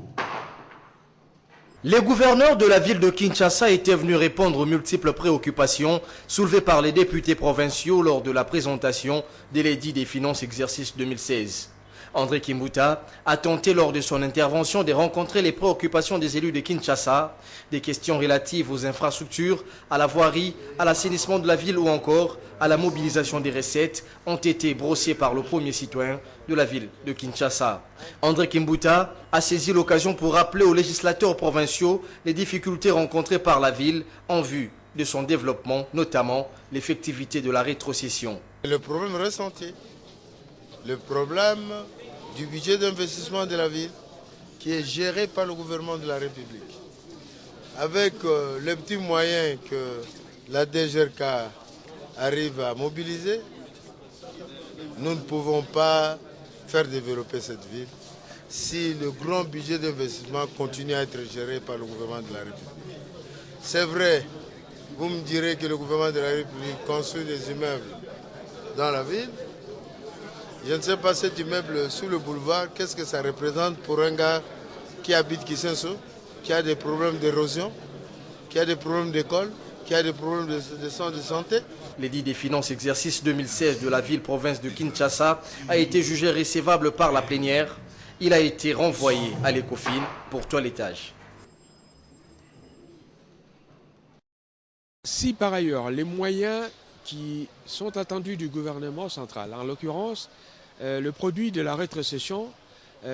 Les gouverneurs de la ville de Kinshasa étaient venus répondre aux multiples préoccupations soulevées par les députés provinciaux lors de la présentation de l'édit des finances exercice 2016. André Kimbuta a tenté lors de son intervention de rencontrer les préoccupations des élus de Kinshasa, des questions relatives aux infrastructures, à la voirie, à l'assainissement de la ville ou encore à la mobilisation des recettes ont été brossées par le premier citoyen de la ville de Kinshasa. André Kimbuta a saisi l'occasion pour rappeler aux législateurs provinciaux les difficultés rencontrées par la ville en vue de son développement, notamment l'effectivité de la rétrocession. Le problème ressenti, le problème du budget d'investissement de la ville qui est géré par le gouvernement de la République. Avec les petits moyens que la DGRK arrive à mobiliser, nous ne pouvons pas faire développer cette ville si le grand budget d'investissement continue à être géré par le gouvernement de la République. C'est vrai, vous me direz que le gouvernement de la République construit des immeubles dans la ville. Je ne sais pas, cet immeuble sous le boulevard, qu'est-ce que ça représente pour un gars qui habite Kisenso, qui a des problèmes d'érosion, qui a des problèmes d'école, qui a des problèmes de centre de santé. L'édit des finances exercice 2016 de la ville-province de Kinshasa a été jugé recevable par la plénière. Il a été renvoyé à l'Ecofin pour toilettage. Si par ailleurs les moyens qui sont attendus du gouvernement central, en l'occurrence le produit de la rétrocession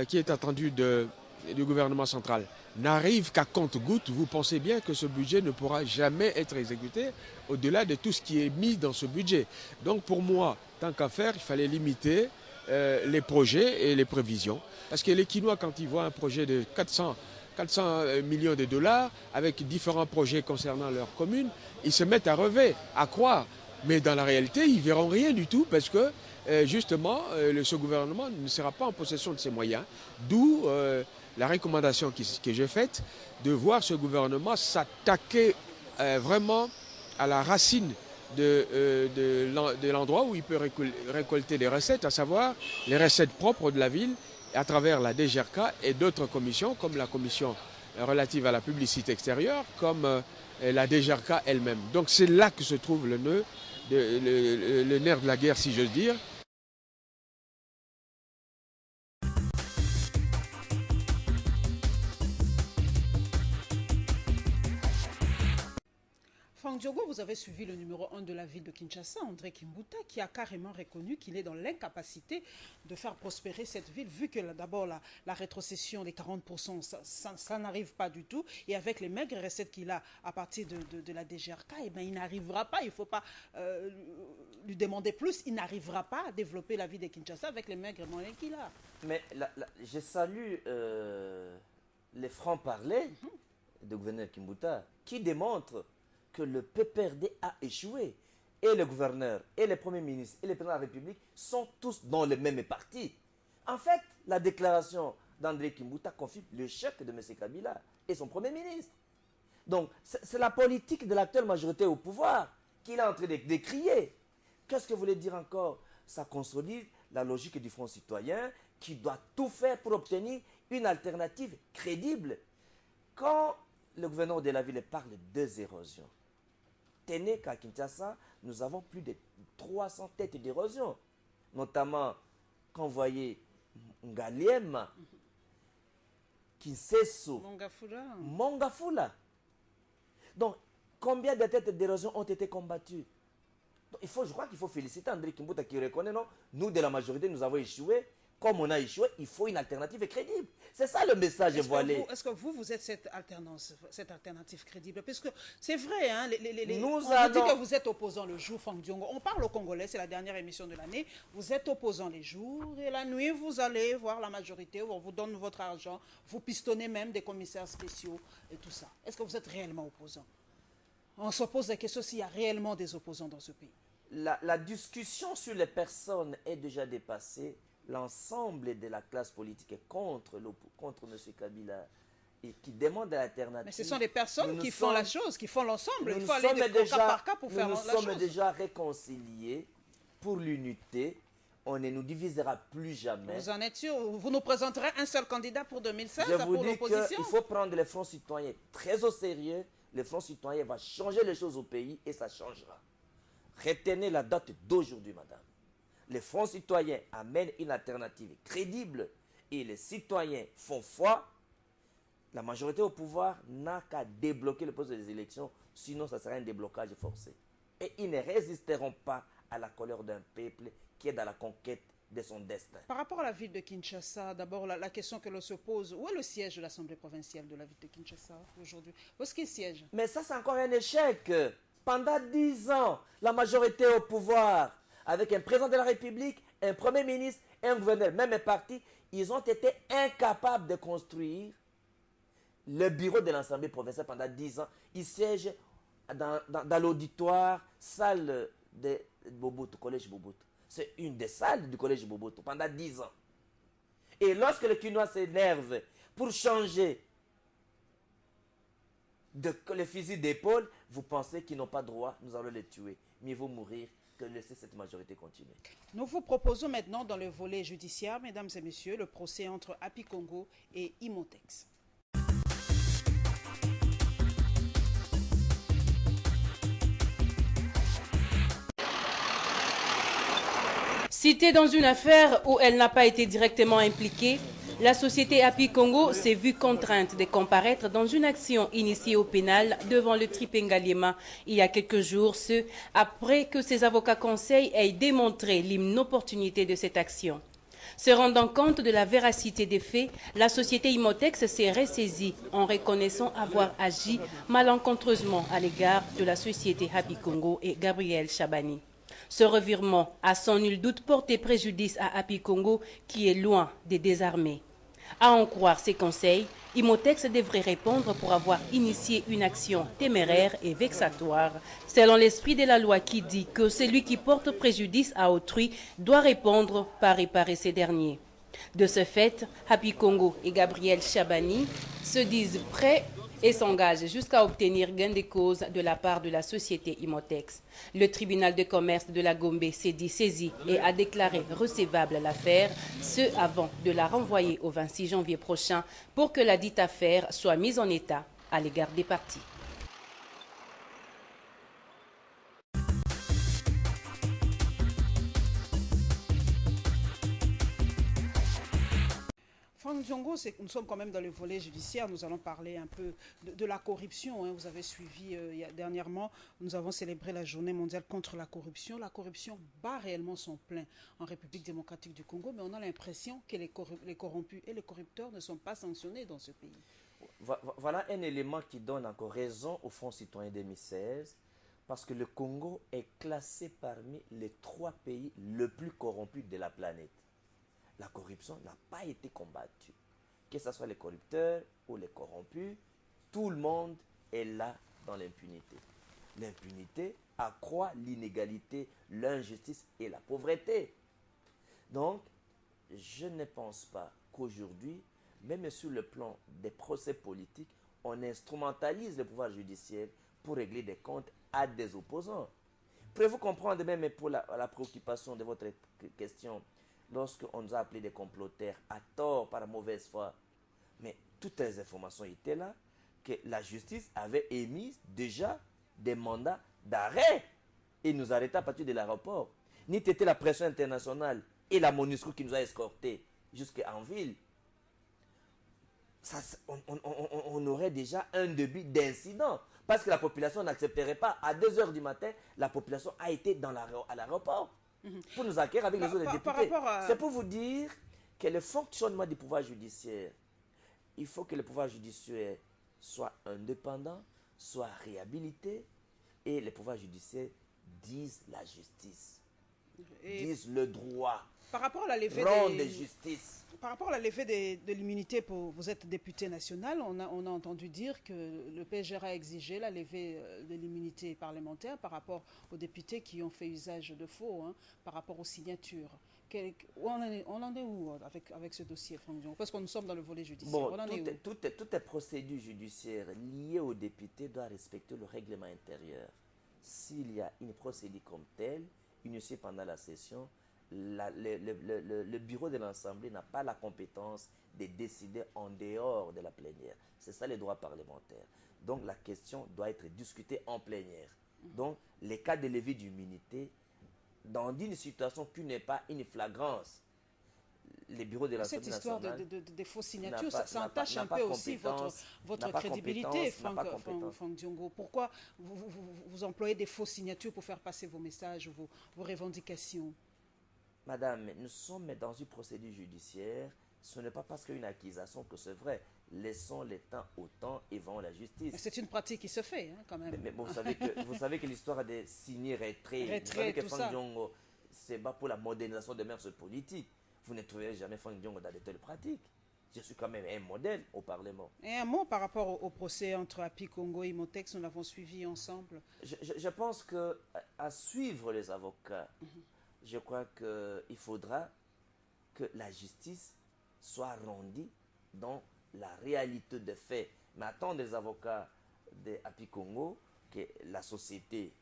qui est attendu du gouvernement central, n'arrive qu'à compte-gouttes, vous pensez bien que ce budget ne pourra jamais être exécuté au-delà de tout ce qui est mis dans ce budget. Donc pour moi, tant qu'à faire, il fallait limiter les projets et les prévisions. Parce que les Kinois, quand ils voient un projet de 400 millions de dollars avec différents projets concernant leur commune, ils se mettent à rêver, à croire. Mais dans la réalité, ils ne verront rien du tout parce que justement, ce gouvernement ne sera pas en possession de ses moyens. D'où la recommandation que j'ai faite de voir ce gouvernement s'attaquer vraiment à la racine de l'endroit où il peut récolter des recettes, à savoir les recettes propres de la ville à travers la DGRK et d'autres commissions comme la commission relative à la publicité extérieure, comme la DGRK elle-même. Donc c'est là que se trouve le nœud, le nerf de la guerre, si j'ose dire. Franck Diogo, vous avez suivi le numéro 1 de la ville de Kinshasa, André Kimbuta, qui a carrément reconnu qu'il est dans l'incapacité de faire prospérer cette ville, vu que d'abord la rétrocession des 40%, ça n'arrive pas du tout. Et avec les maigres recettes qu'il a à partir de la DGRK, eh ben, il n'arrivera pas, il ne faut pas lui demander plus, il n'arrivera pas à développer la ville de Kinshasa avec les maigres moyens qu'il a. Mais je salue les francs-parlers du gouverneur Kimbuta, qui démontrent que le PPRD a échoué. Et le gouverneur, et le premier ministre, et le président de la République sont tous dans le même parti. En fait, la déclaration d'André Kimbuta confirme l'échec de M. Kabila et son premier ministre. Donc, c'est la politique de l'actuelle majorité au pouvoir qu'il est en train de décrier. Qu'est-ce que vous voulez dire encore? Ça consolide la logique du Front citoyen qui doit tout faire pour obtenir une alternative crédible. Quand le gouverneur de la ville parle de 2 érosions, tenez qu'à Kinshasa, nous avons plus de 300 têtes d'érosion. Notamment, quand vous voyez Ngaliem, Kinseso, Mongafula. Donc, combien de têtes d'érosion ont été combattues? Donc, je crois qu'il faut féliciter André Kimbuta qui reconnaît, non, nous de la majorité, nous avons échoué. Comme on a échoué, il faut une alternative crédible. C'est ça le message voilé. Est-ce que vous êtes cette alternative crédible? Parce que c'est vrai, hein, on dit que vous êtes opposant le jour, Franck Diongo. On parle aux Congolais, c'est la dernière émission de l'année. Vous êtes opposant les jours et la nuit, vous allez voir la majorité, on vous donne votre argent, vous pistonnez même des commissaires spéciaux et tout ça. Est-ce que vous êtes réellement opposant? On se pose la question s'il y a réellement des opposants dans ce pays. La discussion sur les personnes est déjà dépassée. L'ensemble de la classe politique est contre M. Kabila et qui demande l'alternative. Mais ce sont les personnes qui font la chose, qui font l'ensemble. Il faut aller de cas par cas pour faire la chose. Nous sommes déjà réconciliés pour l'unité on ne nous divisera plus jamais. Vous en êtes sûr? Vous nous présenterez un seul candidat pour 2016 Je vous pour dis l'opposition? qu'il faut prendre les Fronts citoyens très au sérieux. Le Front citoyen va changer les choses au pays et ça changera. Retenez la date d'aujourd'hui, madame. Les Front citoyen amènent une alternative crédible et les citoyens font foi. La majorité au pouvoir n'a qu'à débloquer le poste des élections, sinon ça sera un déblocage forcé. Et ils ne résisteront pas à la colère d'un peuple qui est dans la conquête de son destin. Par rapport à la ville de Kinshasa, d'abord la question que l'on se pose, où est le siège de l'Assemblée provinciale de la ville de Kinshasa aujourd'hui? Où est-ce qu'il siège? Mais ça, c'est encore un échec. Pendant 10 ans, la majorité au pouvoir, avec un président de la République, un premier ministre et un gouverneur, même un parti, ils ont été incapables de construire le bureau de l'Assemblée provinciale pendant 10 ans. Ils siègent dans l'auditoire, salle de Boboto, collège Boboto. C'est une des salles du collège Boboto pendant 10 ans. Et lorsque les Kinois s'énervent pour changer le fusil d'épaule, vous pensez qu'ils n'ont pas droit, nous allons les tuer. Mieux vaut mourir que laisser cette majorité continuer. Nous vous proposons maintenant dans le volet judiciaire, mesdames et messieurs, le procès entre Happy Congo et Imotex. Citée dans une affaire où elle n'a pas été directement impliquée, la société Happy Congo s'est vue contrainte de comparaître dans une action initiée au pénal devant le Tripengaliema il y a quelques jours, ce après que ses avocats conseils aient démontré l'inopportunité de cette action. Se rendant compte de la véracité des faits, la société Imotex s'est ressaisie en reconnaissant avoir agi malencontreusement à l'égard de la société Happy Congo et Gabriel Chabani. Ce revirement a sans nul doute porté préjudice à Happy Congo qui est loin des désarmés. À en croire ses conseils, Imotex devrait répondre pour avoir initié une action téméraire et vexatoire, selon l'esprit de la loi qui dit que celui qui porte préjudice à autrui doit répondre par réparer ces derniers. De ce fait, Happy Congo et Gabriel Chabani se disent prêts et s'engagent jusqu'à obtenir gain de cause de la part de la société Imotex. Le tribunal de commerce de la Gombe s'est dit saisi et a déclaré recevable l'affaire, ce avant de la renvoyer au 26 janvier prochain pour que la dite affaire soit mise en état à l'égard des parties. Franck Diongo, nous sommes quand même dans le volet judiciaire. Nous allons parler un peu de la corruption. Hein. Vous avez suivi dernièrement, nous avons célébré la journée mondiale contre la corruption. La corruption bat réellement son plein en République démocratique du Congo, mais on a l'impression que les corrompus et les corrupteurs ne sont pas sanctionnés dans ce pays. Voilà un élément qui donne encore raison au Front citoyen 2016, parce que le Congo est classé parmi les 3 pays les plus corrompus de la planète. La corruption n'a pas été combattue. Que ce soit les corrupteurs ou les corrompus, tout le monde est là dans l'impunité. L'impunité accroît l'inégalité, l'injustice et la pauvreté. Donc, je ne pense pas qu'aujourd'hui, même sur le plan des procès politiques, on instrumentalise le pouvoir judiciaire pour régler des comptes à des opposants. Pouvez-vous comprendre même pour la préoccupation de votre question, lorsqu'on nous a appelés des comploteurs à tort par mauvaise foi, mais toutes les informations étaient là, que la justice avait émis déjà des mandats d'arrêt et nous arrêtait à partir de l'aéroport. Ni c'était la pression internationale et la MONUSCO qui nous a escortés jusqu'en ville. On aurait déjà un début d'incident parce que la population n'accepterait pas. À 2 h du matin, la population a été à l'aéroport pour nous accueillir avec les autres députés. C'est pour vous dire que le fonctionnement du pouvoir judiciaire, il faut que le pouvoir judiciaire soit indépendant, soit réhabilité, et le pouvoir judiciaire dise la justice, dise le droit, par rapport à la levée ronde de justice. Par rapport à la levée de l'immunité, vous êtes député national, on a entendu dire que le PGR a exigé la levée de l'immunité parlementaire par rapport aux députés qui ont fait usage de faux, hein, par rapport aux signatures. On en est où avec ce dossier, Franck Diongo? Parce que nous sommes dans le volet judiciaire. Bon, toutes les procédures judiciaires liées aux députés doivent respecter le règlement intérieur. S'il y a une procédure comme telle, initiée pendant la session, le bureau de l'Assemblée n'a pas la compétence de décider en dehors de la plénière. C'est ça les droits parlementaires. Donc la question doit être discutée en plénière. Donc les cas de levée d'immunité, dans une situation qui n'est pas une flagrance, les bureaux de l'Assemblée nationale... Cette histoire des fausses signatures, ça entache un peu aussi votre crédibilité, Franck Diongo. Pourquoi vous employez des fausses signatures pour faire passer vos messages, vos revendications? Madame, nous sommes dans une procédure judiciaire. Ce n'est pas parce qu'il y a une accusation que c'est vrai. Laissons le temps au temps et vont la justice. C'est une pratique qui se fait, hein, quand même. Mais vous savez que l'histoire des signés retraits, tout ça, c'est pas pour la modernisation des mœurs politiques. Vous ne trouverez jamais Franck Diongo dans de telles pratiques. Je suis quand même un modèle au Parlement. Et un mot par rapport au procès entre API Congo et Imotex, nous l'avons suivi ensemble. Je pense qu'à suivre les avocats, je crois qu'il faudra que la justice soit rendue dans la réalité des faits. Mais attendre des avocats de API Congo, que la société,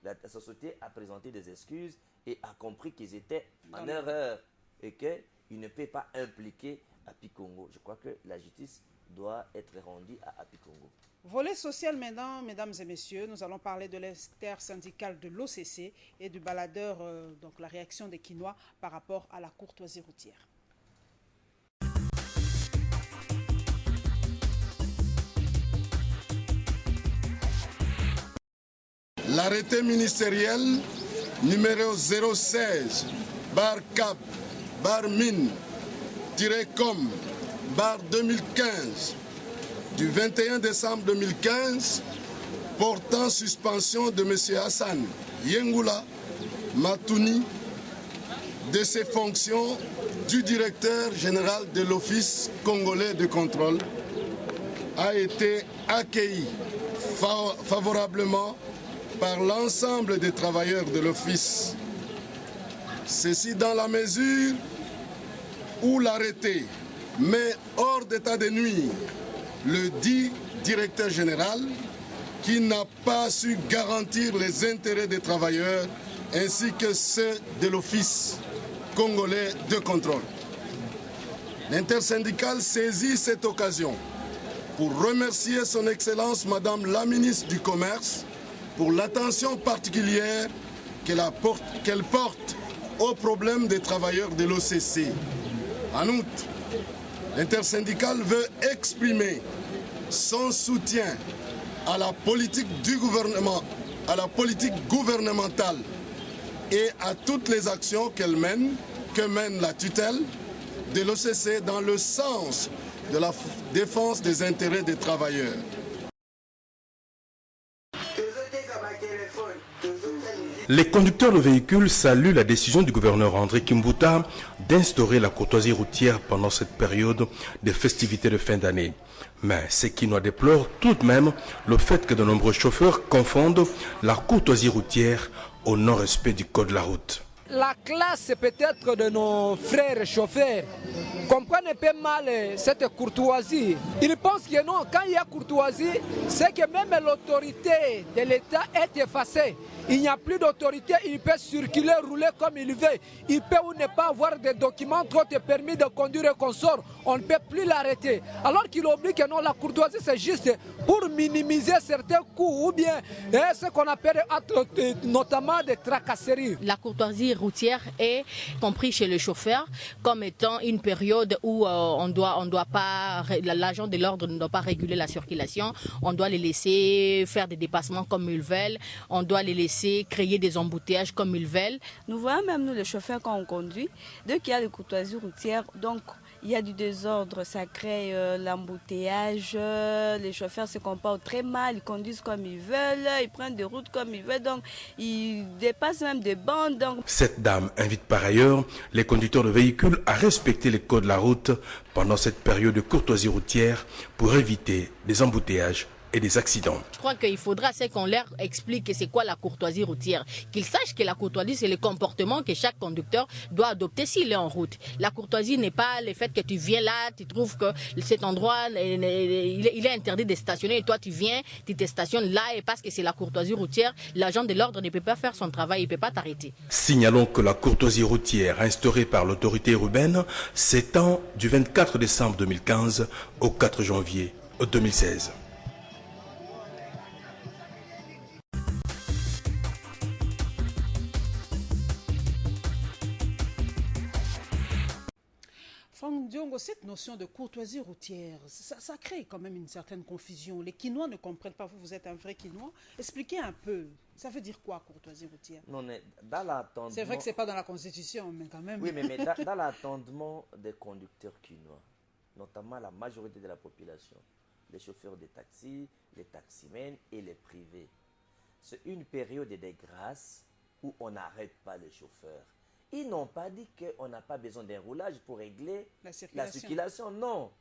la société a présenté des excuses et a compris qu'ils étaient en erreur et qu'ils ne peuvent pas impliquer API Congo. Je crois que la justice doit être rendue à API Congo. Volet social maintenant, mesdames et messieurs, nous allons parler de l'intersyndicale de l'OCC et du baladeur, donc la réaction des Quinois par rapport à la courtoisie routière. L'arrêté ministériel numéro 016 /cap /min-com /2015 du 21 décembre 2015 portant suspension de M. Hassan Yengula Matouni de ses fonctions du directeur général de l'Office congolais de contrôle a été accueilli favorablement par l'ensemble des travailleurs de l'Office. Ceci dans la mesure où l'arrêté met hors d'état de nuire le dit directeur général qui n'a pas su garantir les intérêts des travailleurs ainsi que ceux de l'Office congolais de contrôle. L'intersyndicale saisit cette occasion pour remercier son Excellence Madame la ministre du Commerce pour l'attention particulière qu'elle porte aux problèmes des travailleurs de l'OCC. En outre, l'intersyndicale veut exprimer son soutien à la politique du gouvernement, à la politique gouvernementale et à toutes les actions que mène la tutelle de l'OCC dans le sens de la défense des intérêts des travailleurs. Les conducteurs de véhicules saluent la décision du gouverneur André Kimbuta d'instaurer la courtoisie routière pendant cette période des festivités de fin d'année. Mais ces Quinois déplorent tout de même le fait que de nombreux chauffeurs confondent la courtoisie routière au non-respect du code de la route. La classe peut-être de nos frères chauffeurs comprennent un peu mal cette courtoisie. Ils pensent que non, quand il y a courtoisie, c'est que même l'autorité de l'État est effacée. Il n'y a plus d'autorité, il peut circuler, rouler comme il veut. Il peut ou ne pas avoir des documents, trop de permis de conduire et consort. On ne peut plus l'arrêter. Alors qu'il oublie que non, la courtoisie c'est juste pour minimiser certains coûts ou bien ce qu'on appelle notamment des tracasseries. La courtoisie routière est comprise chez le chauffeur comme étant une période où l'agent de l'ordre ne doit pas réguler la circulation. On doit les laisser faire des dépassements comme ils veulent. On doit les laisser créer des embouteillages comme ils veulent. Nous voyons même nous les chauffeurs quand on conduit, dès qu'il y a de courtoisie routière, donc il y a du désordre, ça crée l'embouteillage, les chauffeurs se comportent très mal, ils conduisent comme ils veulent, ils prennent des routes comme ils veulent, donc ils dépassent même des bandes. Donc... Cette dame invite par ailleurs les conducteurs de véhicules à respecter les codes de la route pendant cette période de courtoisie routière pour éviter des embouteillages et des accidents. Je crois qu'il faudra qu'on leur explique c'est quoi la courtoisie routière. Qu'ils sachent que la courtoisie, c'est le comportement que chaque conducteur doit adopter s'il est en route. La courtoisie n'est pas le fait que tu viens là, tu trouves que cet endroit, il est interdit de stationner et toi tu viens, tu te stationnes là et parce que c'est la courtoisie routière, l'agent de l'ordre ne peut pas faire son travail, il ne peut pas t'arrêter. Signalons que la courtoisie routière instaurée par l'autorité urbaine s'étend du 24 décembre 2015 au 4 janvier 2016. Franck Diongo, cette notion de courtoisie routière, ça crée quand même une certaine confusion. Les Quinois ne comprennent pas, vous êtes un vrai Quinois. Expliquez un peu, ça veut dire quoi courtoisie routière? Non, mais dans l'attendement... C'est vrai que ce n'est pas dans la Constitution, mais quand même... Oui, mais dans l'attendement des conducteurs quinois, notamment la majorité de la population, les chauffeurs de taxi, les taximens et les privés, c'est une période de grâce où on n'arrête pas les chauffeurs. Ils n'ont pas dit qu'on n'a pas besoin d'un roulage pour régler la circulation. Non.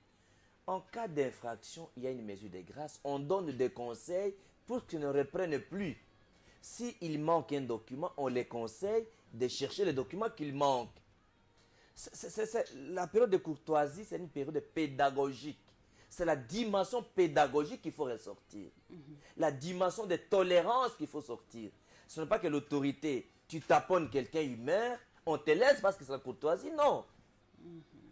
En cas d'infraction, il y a une mesure de grâce. On donne des conseils pour qu'ils ne reprennent plus. S'il manque un document, on les conseille de chercher le document qu'il manque. La période de courtoisie, c'est une période pédagogique. C'est la dimension pédagogique qu'il faut ressortir. La dimension de tolérance qu'il faut sortir. Ce n'est pas que l'autorité, tu taponnes quelqu'un, il meurt, on te laisse parce que c'est la courtoisie, non.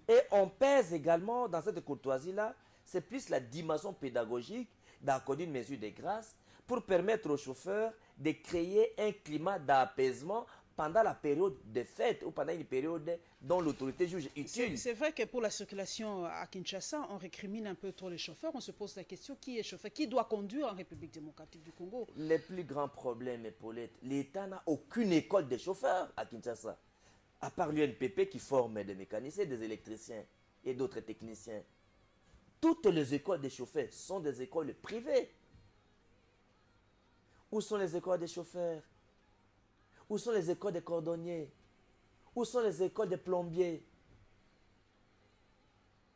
Et on pèse également dans cette courtoisie-là, c'est plus la dimension pédagogique d'accorder une mesure de grâce pour permettre aux chauffeurs de créer un climat d'apaisement pendant la période de fête ou pendant une période dont l'autorité juge utile. C'est vrai que pour la circulation à Kinshasa, on récrimine un peu trop les chauffeurs. On se pose la question, qui est chauffeur? Qui doit conduire en République démocratique du Congo? Le plus grand problème, Paulette, l'État n'a aucune école de chauffeurs à Kinshasa. À part l'UNPP qui forme des mécaniciens, des électriciens et d'autres techniciens. Toutes les écoles de chauffeurs sont des écoles privées. Où sont les écoles de chauffeurs? Où sont les écoles de cordonniers? Où sont les écoles de plombiers?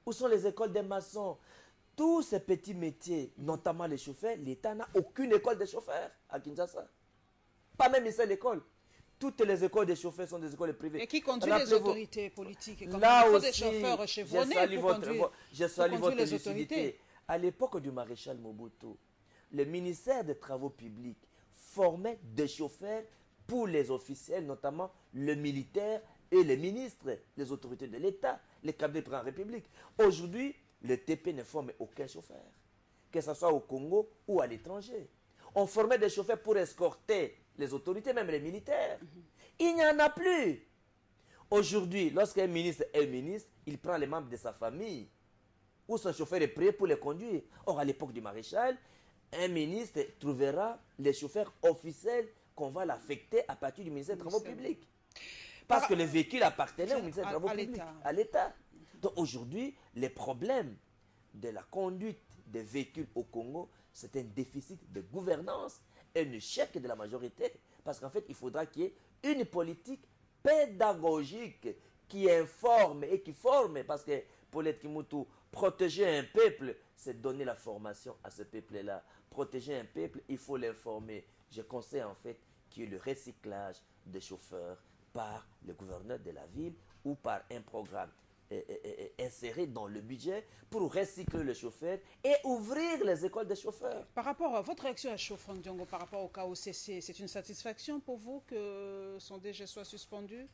Où sont les écoles de maçons? Tous ces petits métiers, notamment les chauffeurs, l'État n'a aucune école de chauffeurs à Kinshasa. Pas même une seule école. Toutes les écoles de chauffeurs sont des écoles privées. Et qui conduit les autorités politiques? Là il faut aussi, des chauffeurs chevronnés pour conduire les autorités. À l'époque du maréchal Mobutu, le ministère des Travaux publics formait des chauffeurs pour les officiels, notamment le militaire et les ministres, les autorités de l'État, les cabinets de la République. Aujourd'hui, le TP ne forme aucun chauffeur, que ce soit au Congo ou à l'étranger. On formait des chauffeurs pour escorter les autorités, même les militaires. Il n'y en a plus. Aujourd'hui, lorsqu'un ministre est ministre, il prend les membres de sa famille ou son chauffeur est prêt pour les conduire. Or, à l'époque du maréchal, un ministre trouvera les chauffeurs officiels qu'on va l'affecter à partir du ministère des Travaux publics. Parce que les véhicules appartenaient au ministère des Travaux publics, à l'État. Donc aujourd'hui, les problèmes de la conduite des véhicules au Congo, c'est un déficit de gouvernance, un échec de la majorité. Parce qu'en fait, il faudra qu'il y ait une politique pédagogique qui informe et qui forme. Parce que Paulette Kimoutou, protéger un peuple, c'est donner la formation à ce peuple-là. Protéger un peuple, il faut l'informer. Je conseille en fait qu'il y ait le recyclage des chauffeurs par le gouverneur de la ville ou par un programme inséré dans le budget pour recycler les chauffeurs et ouvrir les écoles de chauffeurs. Par rapport à votre réaction à Franck Diongo, par rapport au KOCC, c'est une satisfaction pour vous que son DG soit suspendu?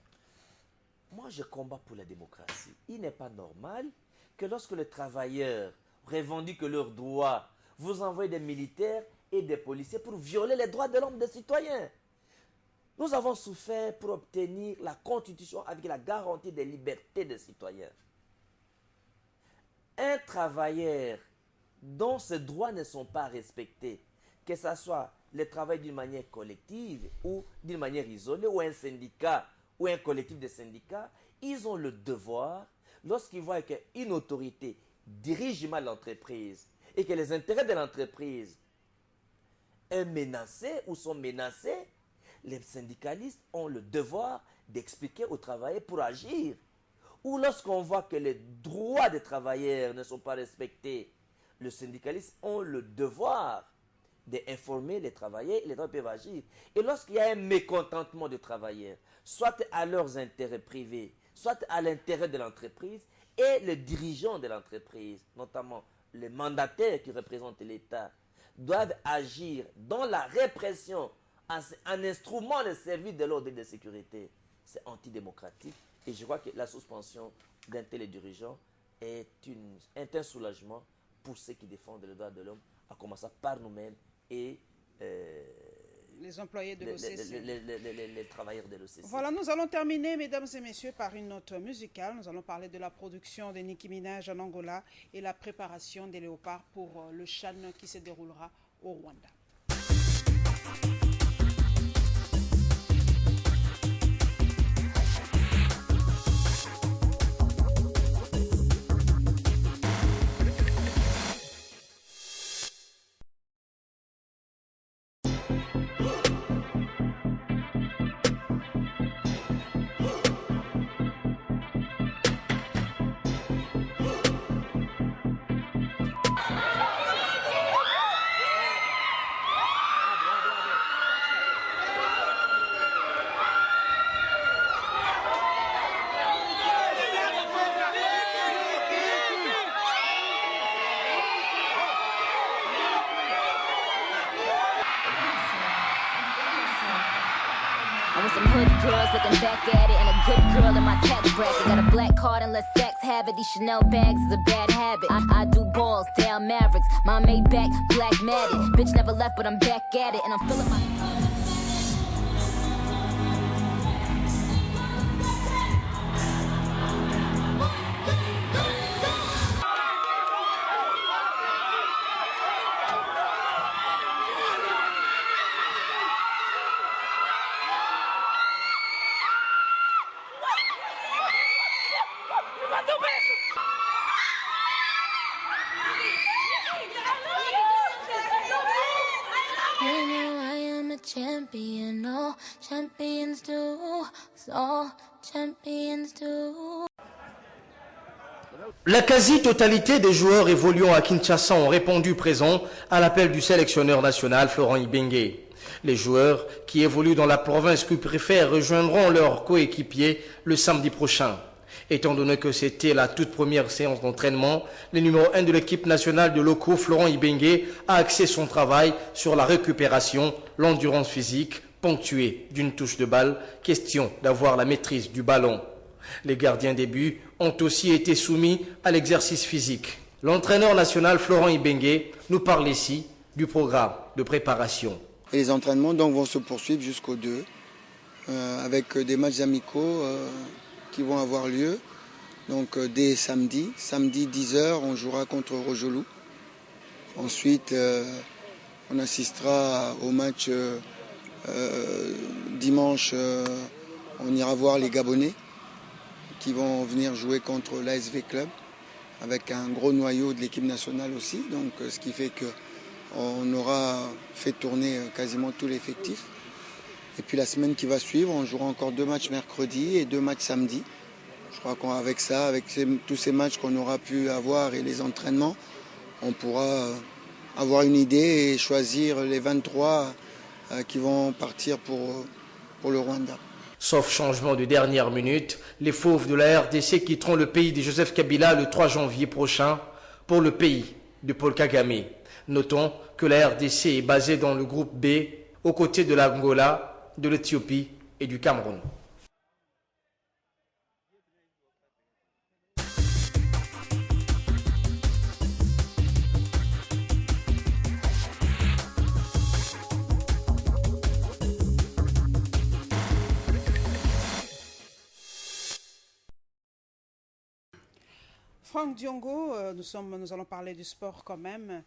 Moi, je combats pour la démocratie. Il n'est pas normal que lorsque les travailleurs revendiquent leurs droits, vous envoyez des militaires et des policiers pour violer les droits de l'homme des citoyens. Nous avons souffert pour obtenir la Constitution avec la garantie des libertés des citoyens. Un travailleur dont ses droits ne sont pas respectés, que ce soit le travail d'une manière collective ou d'une manière isolée, ou un syndicat ou un collectif de syndicats, ils ont le devoir, lorsqu'ils voient qu'une autorité dirige mal l'entreprise et que les intérêts de l'entreprise sont menacés ou sont menacés, les syndicalistes ont le devoir d'expliquer aux travailleurs pour agir. Ou lorsqu'on voit que les droits des travailleurs ne sont pas respectés, les syndicalistes ont le devoir d'informer les travailleurs et les travailleurs peuvent agir. Et lorsqu'il y a un mécontentement de travailleurs, soit à leurs intérêts privés, soit à l'intérêt de l'entreprise, et les dirigeants de l'entreprise, notamment les mandataires qui représentent l'État, doivent agir dans la répression en instrument le service de l'ordre et de sécurité. C'est antidémocratique. Et je crois que la suspension d'un tel dirigeant est un soulagement pour ceux qui défendent les droits de l'homme, à commencer par nous-mêmes et les employés de l'OCC. Les travailleurs de l'OCC. Voilà, nous allons terminer, mesdames et messieurs, par une note musicale. Nous allons parler de la production de Nicki Minaj en Angola et la préparation des léopards pour le CHAN qui se déroulera au Rwanda. Some hood girls looking back at it, and a good girl in my tax bracket. Got a black card and let sex have it. These Chanel bags is a bad habit. I do balls, down Mavericks. My Maybach, black matted. Bitch never left, but I'm back at it, and I'm feeling my. Champion, no champions do, so champions do. La quasi-totalité des joueurs évoluant à Kinshasa ont répondu présent à l'appel du sélectionneur national Florent Ibenge. Les joueurs qui évoluent dans la province qui préfèrent rejoindront leurs coéquipiers le samedi prochain. Étant donné que c'était la toute première séance d'entraînement, le numéro 1 de l'équipe nationale de locaux, Florent Ibenge, a axé son travail sur la récupération, l'endurance physique, ponctuée d'une touche de balle, question d'avoir la maîtrise du ballon. Les gardiens des buts ont aussi été soumis à l'exercice physique. L'entraîneur national Florent Ibenge nous parle ici du programme de préparation. Et les entraînements donc, vont se poursuivre jusqu'au 2, avec des matchs amicaux qui vont avoir lieu. Donc dès samedi 10h, on jouera contre Rojolou. Ensuite, on assistera au match dimanche. On ira voir les Gabonais qui vont venir jouer contre l'ASV Club avec un gros noyau de l'équipe nationale aussi. Donc, ce qui fait qu'on aura fait tourner quasiment tout l'effectif. Et puis la semaine qui va suivre, on jouera encore 2 matchs mercredi et 2 matchs samedi. Je crois qu'avec ça, avec tous ces matchs qu'on aura pu avoir et les entraînements, on pourra avoir une idée et choisir les 23 qui vont partir pour le Rwanda. Sauf changement de dernière minute, les fauves de la RDC quitteront le pays de Joseph Kabila le 3 janvier prochain pour le pays de Paul Kagame. Notons que la RDC est basée dans le groupe B, aux côtés de l'Angola, de l'Éthiopie et du Cameroun. Franck Diongo, nous allons parler du sport quand même.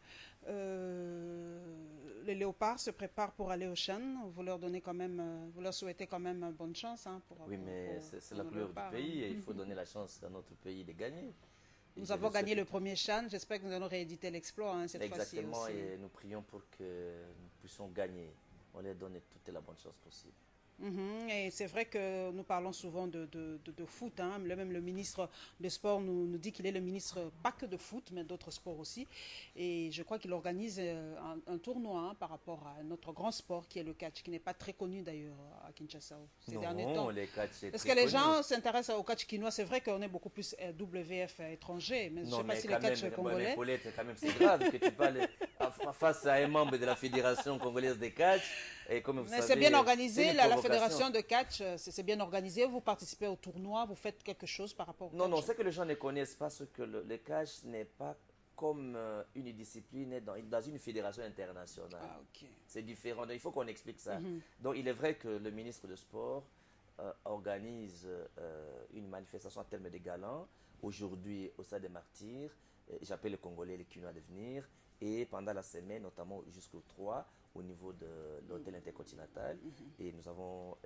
Les Léopards se préparent pour aller au CHAN. Vous leur donnez quand même, vous leur souhaitez quand même bonne chance. Oui, mais c'est la couleur du pays et il faut donner la chance à notre pays de gagner. Nous avons gagné le premier CHAN. J'espère que nous allons rééditer l'exploit cette fois-ci. Exactement, et nous prions pour que nous puissions gagner. On leur donne toute la bonne chance possible. Et c'est vrai que nous parlons souvent de foot. Hein. Même le ministre des Sports nous dit qu'il est le ministre pas que de foot, mais d'autres sports aussi. Et je crois qu'il organise un tournoi par rapport à notre grand sport qui est le catch, qui n'est pas très connu d'ailleurs à Kinshasa ces derniers temps. Est-ce que les gens s'intéressent au catch quinois? C'est vrai qu'on est beaucoup plus WF étranger, mais je ne sais pas si le catch congolais... C'est grave que tu parles face à un membre de la Fédération congolaise de catch. Et comme vous savez, c'est bien organisé, la fédération de catch, c'est bien organisé. Vous participez au tournoi, vous faites quelque chose par rapport au catch? Non, c'est que les gens ne connaissent pas ce que le catch n'est pas comme une discipline dans une fédération internationale. C'est différent, donc il faut qu'on explique ça. Donc il est vrai que le ministre de Sport organise une manifestation en termes de galants, aujourd'hui au Stade des Martyrs. J'appelle les Congolais les Quinois de venir. Et pendant la semaine, notamment jusqu'au 3, au niveau de l'hôtel intercontinental, et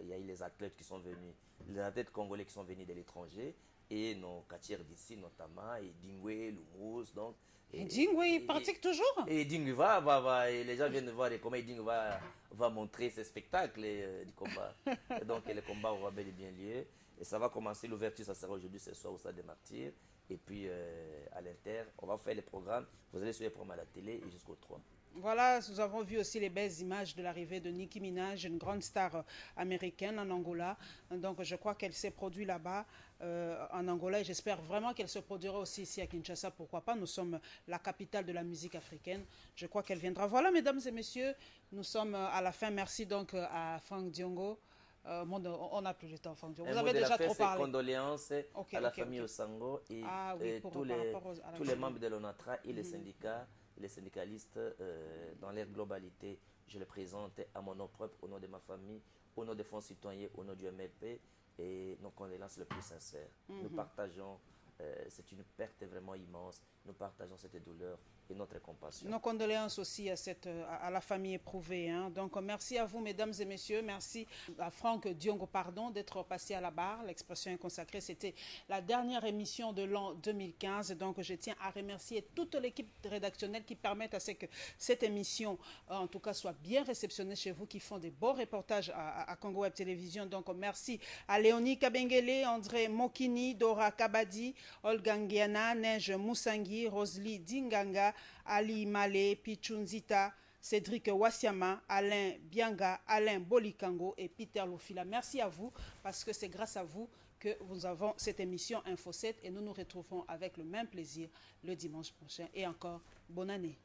il y a eu les athlètes qui sont venus, les athlètes congolais qui sont venus de l'étranger, et nos catcheurs d'ici notamment, et Dingwe, Lumous, donc... Dingwe pratique toujours? Et Dingwe va, et les gens viennent voir comment Dingwe va montrer ses spectacles du combat. Donc le combat aura bel et bien lieu, et ça va commencer, l'ouverture, ça sera aujourd'hui, ce soir au Stade des Martyrs. Et puis à l'Inter, on va faire les programmes. Vous allez suivre les programmes à la télé et jusqu'au 3. Voilà, nous avons vu aussi les belles images de l'arrivée de Nicki Minaj, une grande star américaine en Angola. Donc je crois qu'elle s'est produite là-bas en Angola et j'espère vraiment qu'elle se produira aussi ici à Kinshasa. Pourquoi pas? Nous sommes la capitale de la musique africaine. Je crois qu'elle viendra. Voilà, mesdames et messieurs, nous sommes à la fin. Merci donc à Frank Diongo. On n'a plus le temps, Franck. Vous avez déjà trop parlé. Condoléances à la famille Osango et tous les membres de l'ONATRA et les syndicats, les syndicalistes dans leur globalité. Je les présente à mon nom propre, au nom de ma famille, au nom des fonds citoyens, au nom du MLP et nos condoléances les plus sincères. Nous partageons, c'est une perte vraiment immense, nous partageons cette douleur et notre compassion. Nos condoléances aussi à la famille éprouvée. Hein. Donc merci à vous, mesdames et messieurs. Merci à Franck Diongo, d'être passé à la barre. L'expression est consacrée. C'était la dernière émission de l'an 2015. Donc je tiens à remercier toute l'équipe rédactionnelle qui permet à ce que cette émission, en tout cas, soit bien réceptionnée chez vous, qui font des beaux reportages à Congo Web Télévision. Donc merci à Léonie Kabengele, André Mokini, Dora Kabadi, Olga Ngiana, Neige Moussangi, Rosely Dinganga, Ali Malé, Pichunzita, Cédric Wassiama, Alain Bianga, Alain Bolikango et Peter Lofila. Merci à vous parce que c'est grâce à vous que nous avons cette émission Info 7 et nous nous retrouvons avec le même plaisir le dimanche prochain. Et encore, bonne année.